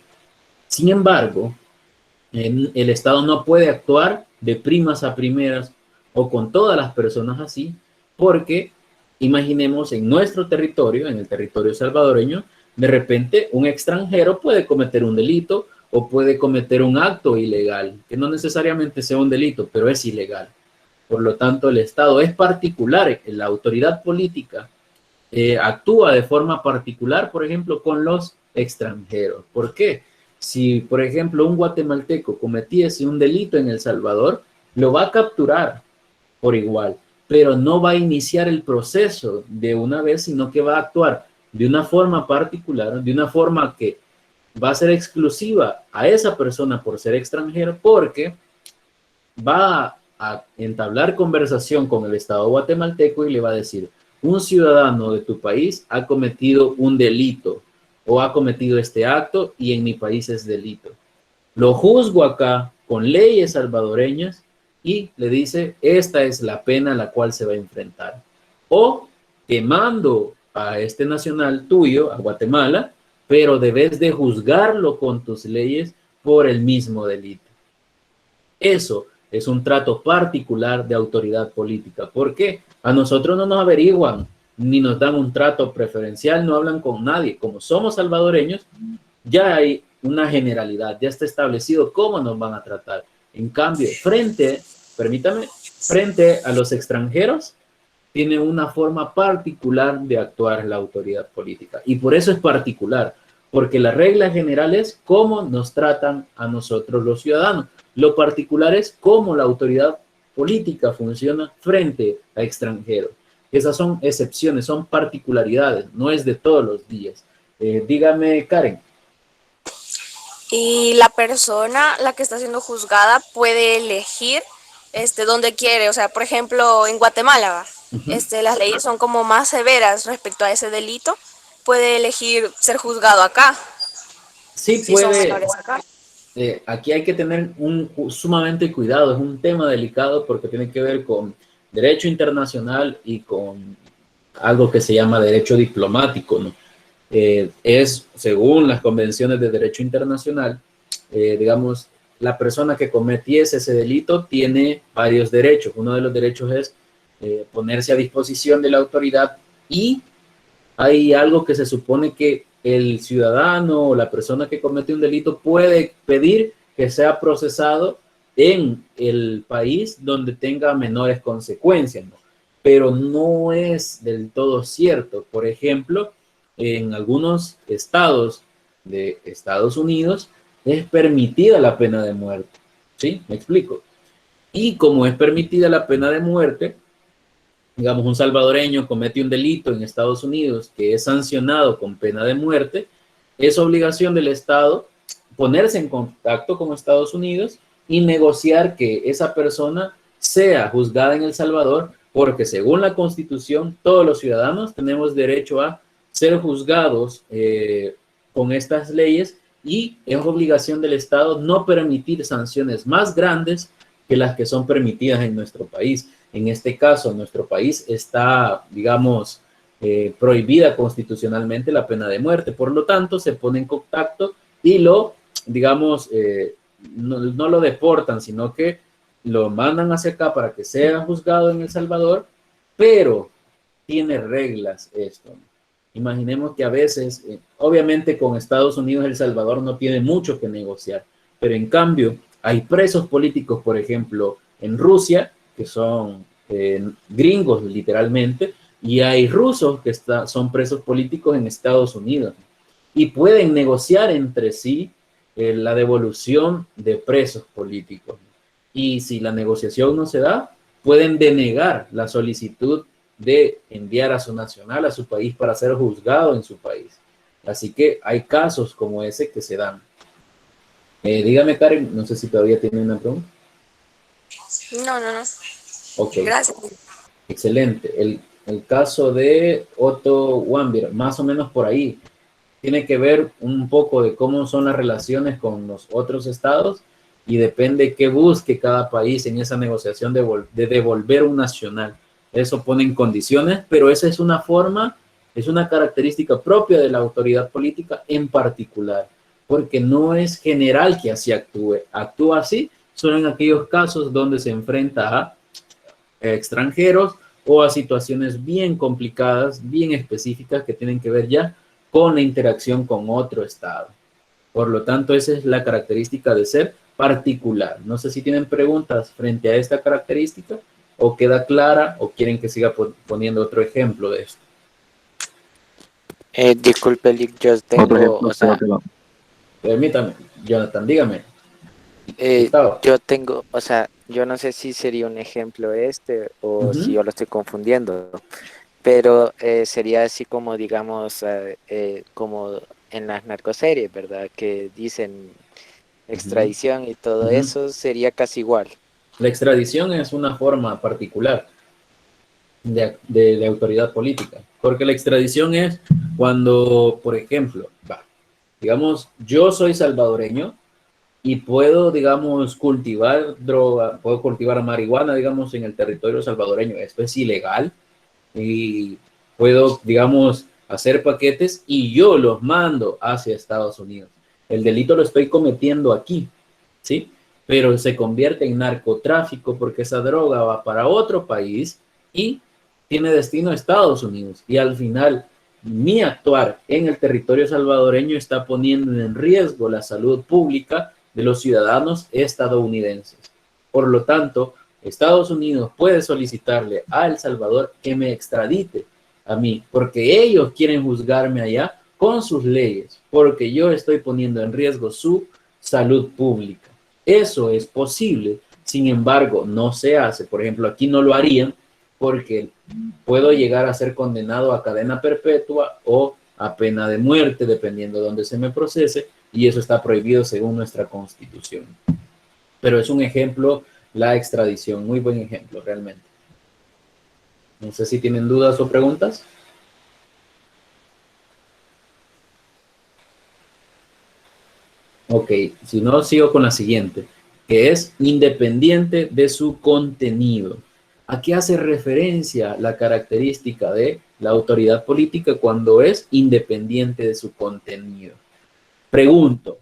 Sin embargo, el Estado no puede actuar de primas a primeras o con todas las personas así, porque imaginemos en nuestro territorio, en el territorio salvadoreño, de repente un extranjero puede cometer un delito o puede cometer un acto ilegal, que no necesariamente sea un delito, pero es ilegal. Por lo tanto, el Estado es particular, la autoridad política actúa de forma particular, por ejemplo, con los extranjeros. ¿Por qué? Si, por ejemplo, un guatemalteco cometiese un delito en El Salvador, lo va a capturar por igual, pero no va a iniciar el proceso de una vez, sino que va a actuar de una forma particular, de una forma que va a ser exclusiva a esa persona por ser extranjero, porque va a entablar conversación con el Estado guatemalteco y le va a decir: un ciudadano de tu país ha cometido un delito o ha cometido este acto y en mi país es delito. Lo juzgo acá con leyes salvadoreñas y le dice: esta es la pena a la cual se va a enfrentar. O te mando a este nacional tuyo, a Guatemala, pero debes de juzgarlo con tus leyes por el mismo delito. Eso es un trato particular de autoridad política. ¿Por qué? A nosotros no nos averiguan, ni nos dan un trato preferencial, no hablan con nadie. Como somos salvadoreños, ya hay una generalidad, ya está establecido cómo nos van a tratar. En cambio, frente a los extranjeros, tiene una forma particular de actuar la autoridad política. Y por eso es particular, porque la regla general es cómo nos tratan a nosotros los ciudadanos. Lo particular es cómo la autoridad política funciona frente a extranjeros. Esas son excepciones, son particularidades, no es de todos los días. Dígame, Karen. Y la persona, la que está siendo juzgada, puede elegir dónde quiere. O sea, por ejemplo, en Guatemala, las leyes son como más severas respecto a ese delito. Puede elegir ser juzgado acá. Sí, si puede. Son menores acá. Aquí hay que tener sumamente cuidado, es un tema delicado porque tiene que ver con derecho internacional y con algo que se llama derecho diplomático, ¿no? Es, según las convenciones de derecho internacional, digamos, la persona que cometiese ese delito tiene varios derechos. Uno de los derechos es ponerse a disposición de la autoridad, y hay algo que se supone que el ciudadano o la persona que comete un delito puede pedir que sea procesado en el país donde tenga menores consecuencias, ¿no? Pero no es del todo cierto. Por ejemplo, en algunos estados de Estados Unidos es permitida la pena de muerte. ¿Sí? ¿Me explico? Y como es permitida la pena de muerte, digamos, un salvadoreño comete un delito en Estados Unidos que es sancionado con pena de muerte, es obligación del Estado ponerse en contacto con Estados Unidos y negociar que esa persona sea juzgada en El Salvador, porque según la Constitución, todos los ciudadanos tenemos derecho a ser juzgados con estas leyes, y es obligación del Estado no permitir sanciones más grandes que las que son permitidas en nuestro país. En este caso, en nuestro país está, digamos, prohibida constitucionalmente la pena de muerte. Por lo tanto, se pone en contacto y lo, digamos, no lo deportan, sino que lo mandan hacia acá para que sea juzgado en El Salvador, pero tiene reglas esto. Imaginemos que a veces, obviamente con Estados Unidos, El Salvador no tiene mucho que negociar, pero en cambio hay presos políticos, por ejemplo, en Rusia, que son gringos literalmente, y hay rusos que son presos políticos en Estados Unidos y pueden negociar entre sí la devolución de presos políticos. Y si la negociación no se da, pueden denegar la solicitud de enviar a su nacional a su país para ser juzgado en su país. Así que hay casos como ese que se dan. Dígame, Karen, no sé si todavía tiene una pregunta. No. Ok. Gracias. Excelente. El caso de Otto Warmbier, más o menos por ahí, tiene que ver un poco de cómo son las relaciones con los otros estados y depende qué busque cada país en esa negociación de devolver un nacional. Eso pone en condiciones, pero esa es una forma, es una característica propia de la autoridad política en particular, porque no es general que así actúe. Actúa así solo en aquellos casos donde se enfrenta a extranjeros o a situaciones bien complicadas, bien específicas que tienen que ver ya con la interacción con otro estado. Por lo tanto, esa es la característica de ser particular. No sé si tienen preguntas frente a esta característica o queda clara o quieren que siga poniendo otro ejemplo de esto. Disculpe, Lick, yo tengo, o sea, permítame, Jonathan, dígame. Yo tengo, o sea, yo no sé si sería un ejemplo o si yo lo estoy confundiendo, pero sería así como, digamos, como en las narcoseries, ¿verdad? Que dicen extradición y todo eso, sería casi igual. La extradición es una forma particular de autoridad política, porque la extradición es cuando, por ejemplo, digamos, yo soy salvadoreño y puedo, digamos, cultivar droga, puedo cultivar marihuana, digamos, en el territorio salvadoreño. Esto es ilegal y puedo, digamos, hacer paquetes y yo los mando hacia Estados Unidos. El delito lo estoy cometiendo aquí, ¿sí? Pero se convierte en narcotráfico porque esa droga va para otro país y tiene destino a Estados Unidos. Y al final, mi actuar en el territorio salvadoreño está poniendo en riesgo la salud pública de los ciudadanos estadounidenses. Por lo tanto, Estados Unidos puede solicitarle a El Salvador que me extradite a mí, porque ellos quieren juzgarme allá con sus leyes, porque yo estoy poniendo en riesgo su salud pública. Eso es posible, sin embargo, no se hace. Por ejemplo, aquí no lo harían porque puedo llegar a ser condenado a cadena perpetua o a pena de muerte, dependiendo de dónde se me procese, y eso está prohibido según nuestra Constitución. Pero es un ejemplo, la extradición, muy buen ejemplo realmente. No sé si tienen dudas o preguntas. Ok, si no, sigo con la siguiente, que es independiente de su contenido. ¿A qué hace referencia la característica de la autoridad política cuando es independiente de su contenido? Pregunto,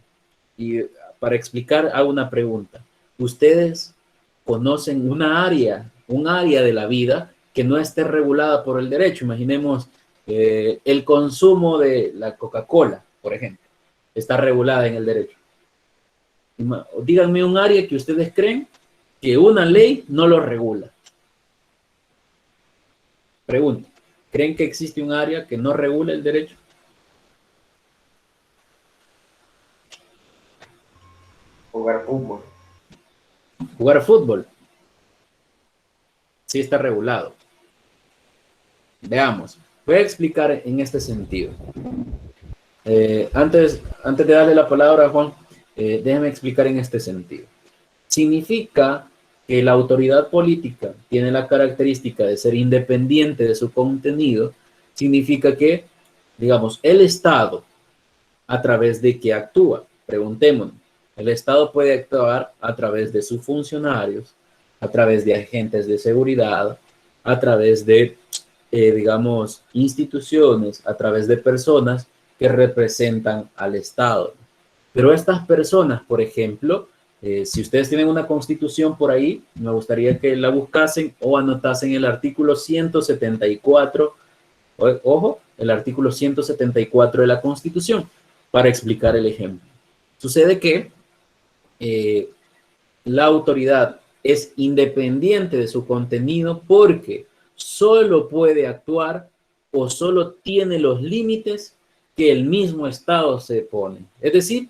y para explicar hago una pregunta. ¿Ustedes conocen un área de la vida que no esté regulada por el derecho? Imaginemos el consumo de la Coca-Cola, por ejemplo, está regulada en el derecho. Díganme un área que ustedes creen que una ley no lo regula. Pregunta, ¿creen que existe un área que no regula el derecho? Jugar fútbol. Jugar fútbol. sí está regulado. Veamos, voy a explicar en este sentido. Antes de darle la palabra a Juan, déjeme explicar en este sentido. Significa que la autoridad política tiene la característica de ser independiente de su contenido, significa que, digamos, el Estado, a través de qué actúa. Preguntémonos, el Estado puede actuar a través de sus funcionarios, a través de agentes de seguridad, a través de, digamos, instituciones, a través de personas que representan al Estado. Pero estas personas, por ejemplo, si ustedes tienen una constitución por ahí, me gustaría que la buscasen o anotasen el artículo 174, ojo, el artículo 174 de la Constitución, para explicar el ejemplo. Sucede que la autoridad es independiente de su contenido porque solo puede actuar o solo tiene los límites que el mismo Estado se pone. Es decir,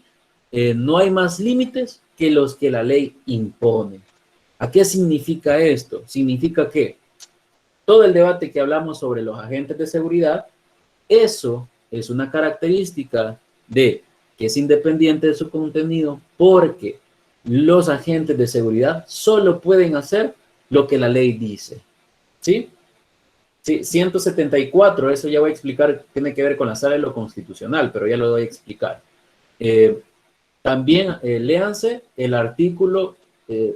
no hay más límites que los que la ley impone. ¿A qué significa esto? Significa que todo el debate que hablamos sobre los agentes de seguridad, eso es una característica de que es independiente de su contenido porque los agentes de seguridad solo pueden hacer lo que la ley dice. ¿Sí? Sí, 174, eso ya voy a explicar, tiene que ver con la sala de lo constitucional, pero ya lo voy a explicar. También léanse el artículo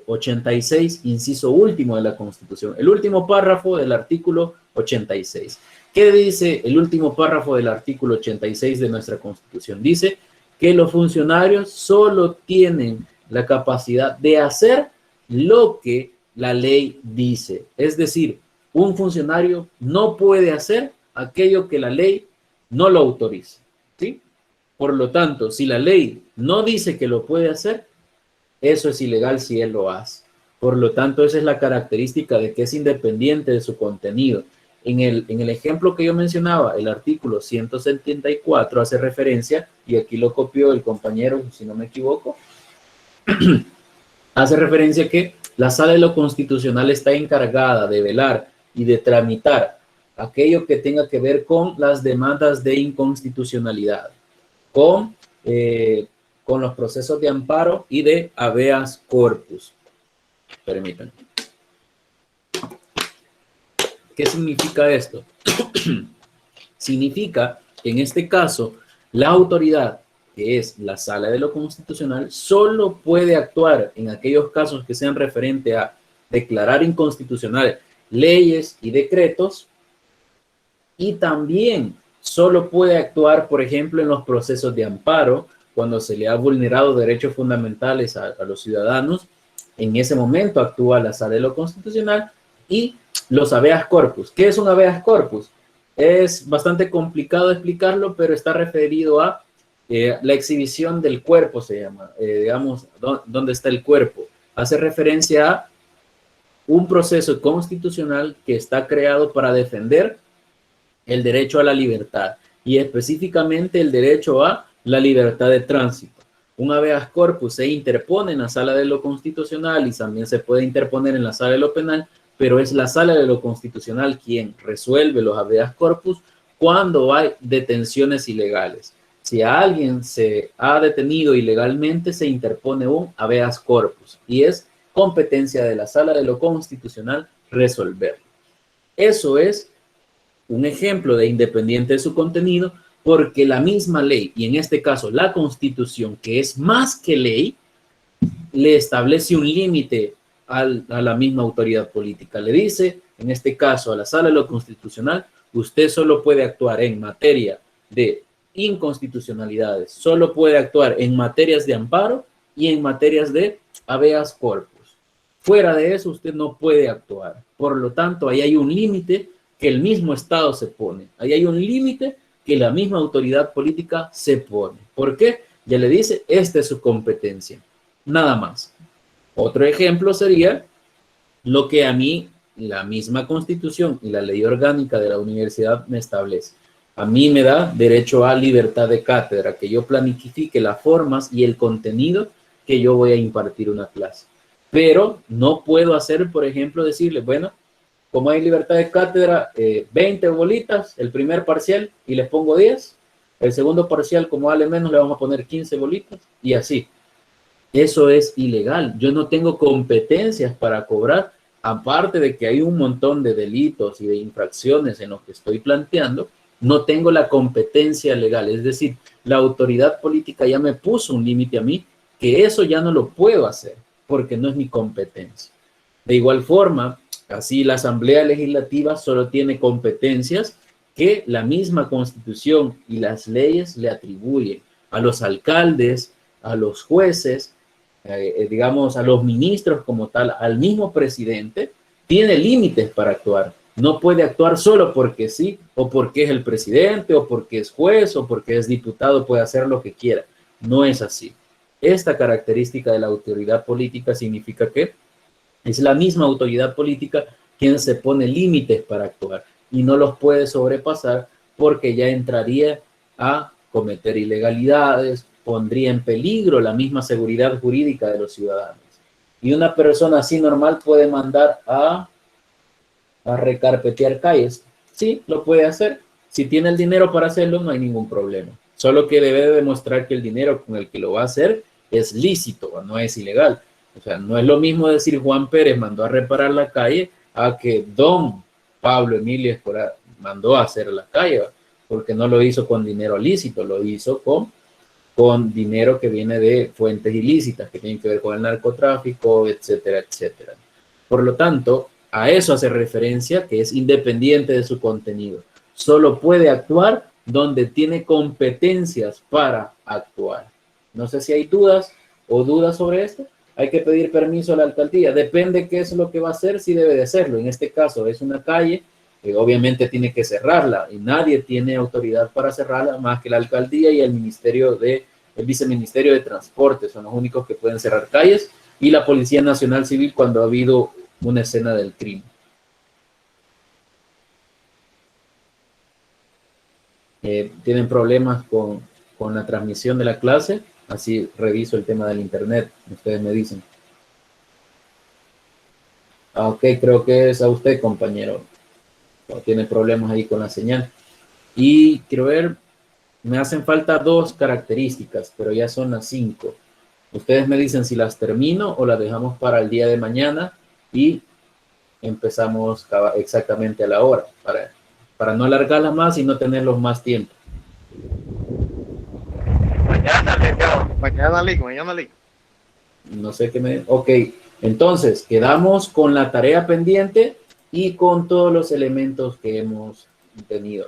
86, inciso último de la Constitución, el último párrafo del artículo 86. ¿Qué dice el último párrafo del artículo 86 de nuestra Constitución? Dice que los funcionarios solo tienen la capacidad de hacer lo que la ley dice. Es decir, un funcionario no puede hacer aquello que la ley no lo autoriza, ¿sí? Por lo tanto, si la ley no dice que lo puede hacer, eso es ilegal si él lo hace. Por lo tanto, esa es la característica de que es independiente de su contenido. En el ejemplo que yo mencionaba, el artículo 174 hace referencia, y aquí lo copió el compañero, si no me equivoco, hace referencia que la Sala de lo Constitucional está encargada de velar y de tramitar aquello que tenga que ver con las demandas de inconstitucionalidad, con los procesos de amparo y de habeas corpus. Permítanme. ¿Qué significa esto? Significa que en este caso la autoridad, que es la Sala de lo Constitucional, solo puede actuar en aquellos casos que sean referentes a declarar inconstitucionales leyes y decretos, y también solo puede actuar, por ejemplo, en los procesos de amparo, cuando se le ha vulnerado derechos fundamentales a los ciudadanos. En ese momento actúa la Sala de lo Constitucional. Y los habeas corpus. ¿Qué es un habeas corpus? Es bastante complicado explicarlo, pero está referido a la exhibición del cuerpo, se llama, digamos, ¿dónde está el cuerpo? Hace referencia a un proceso constitucional que está creado para defender el derecho a la libertad y específicamente el derecho a la libertad de tránsito. Un habeas corpus se interpone en la Sala de lo Constitucional y también se puede interponer en la Sala de lo Penal, pero es la Sala de lo Constitucional quien resuelve los habeas corpus cuando hay detenciones ilegales. Si a alguien se ha detenido ilegalmente, se interpone un habeas corpus y es competencia de la Sala de lo Constitucional resolverlo. Eso es un ejemplo de independiente de su contenido, porque la misma ley, y en este caso la Constitución, que es más que ley, le establece un límite a la misma autoridad política. Le dice, en este caso, a la Sala de lo Constitucional, usted solo puede actuar en materia de inconstitucionalidades, solo puede actuar en materias de amparo y en materias de habeas corpus. Fuera de eso, usted no puede actuar. Por lo tanto, ahí hay un límite que el mismo Estado se pone. Ahí hay un límite que la misma autoridad política se pone. ¿Por qué? Ya le dice, esta es su competencia. Nada más. Otro ejemplo sería lo que a mí la misma Constitución y la ley orgánica de la universidad me establece. A mí me da derecho a libertad de cátedra, que yo planifique las formas y el contenido que yo voy a impartir una clase. Pero no puedo hacer, por ejemplo, decirle, bueno, como hay libertad de cátedra, 20 bolitas, el primer parcial, y les pongo 10. El segundo parcial, como vale menos, le vamos a poner 15 bolitas, y así. Eso es ilegal. Yo no tengo competencias para cobrar, aparte de que hay un montón de delitos y de infracciones en los que estoy planteando, no tengo la competencia legal. Es decir, la autoridad política ya me puso un límite a mí, que eso ya no lo puedo hacer, porque no es mi competencia. De igual forma, así la Asamblea Legislativa solo tiene competencias que la misma Constitución y las leyes le atribuyen a los alcaldes, a los jueces, digamos, a los ministros como tal, al mismo presidente, tiene límites para actuar. No puede actuar solo porque sí, o porque es el presidente, o porque es juez, o porque es diputado, puede hacer lo que quiera. No es así. Esta característica de la autoridad política significa que es la misma autoridad política quien se pone límites para actuar y no los puede sobrepasar porque ya entraría a cometer ilegalidades, pondría en peligro la misma seguridad jurídica de los ciudadanos. Y una persona así normal puede mandar a recarpetear calles. Sí, lo puede hacer. Si tiene el dinero para hacerlo, no hay ningún problema. Solo que debe demostrar que el dinero con el que lo va a hacer es lícito, no es ilegal. O sea, no es lo mismo decir Juan Pérez mandó a reparar la calle a que don Pablo Emilio Escobar mandó a hacer la calle, porque no lo hizo con dinero lícito, lo hizo con dinero que viene de fuentes ilícitas, que tienen que ver con el narcotráfico, etcétera, etcétera. Por lo tanto, a eso hace referencia, que es independiente de su contenido. Solo puede actuar donde tiene competencias para actuar. No sé si hay dudas sobre esto. Hay que pedir permiso a la alcaldía. Depende qué es lo que va a hacer, si debe de hacerlo. En este caso es una calle, obviamente tiene que cerrarla y nadie tiene autoridad para cerrarla más que la alcaldía y el viceministerio de Transporte. Son los únicos que pueden cerrar calles y la Policía Nacional Civil cuando ha habido una escena del crimen. ¿Tienen problemas con la transmisión de la clase? Así reviso el tema del internet. Ustedes me dicen. Ok, creo que es a usted, compañero. Tiene problemas ahí con la señal. Y quiero ver, me hacen falta 2 características, pero ya son las 5. Ustedes me dicen si las termino o las dejamos para el día de mañana y empezamos exactamente a la hora, para no alargarla más y no tenerlos más tiempo. Mañana, Lee. No sé qué me... Ok, entonces quedamos con la tarea pendiente y con todos los elementos que hemos tenido.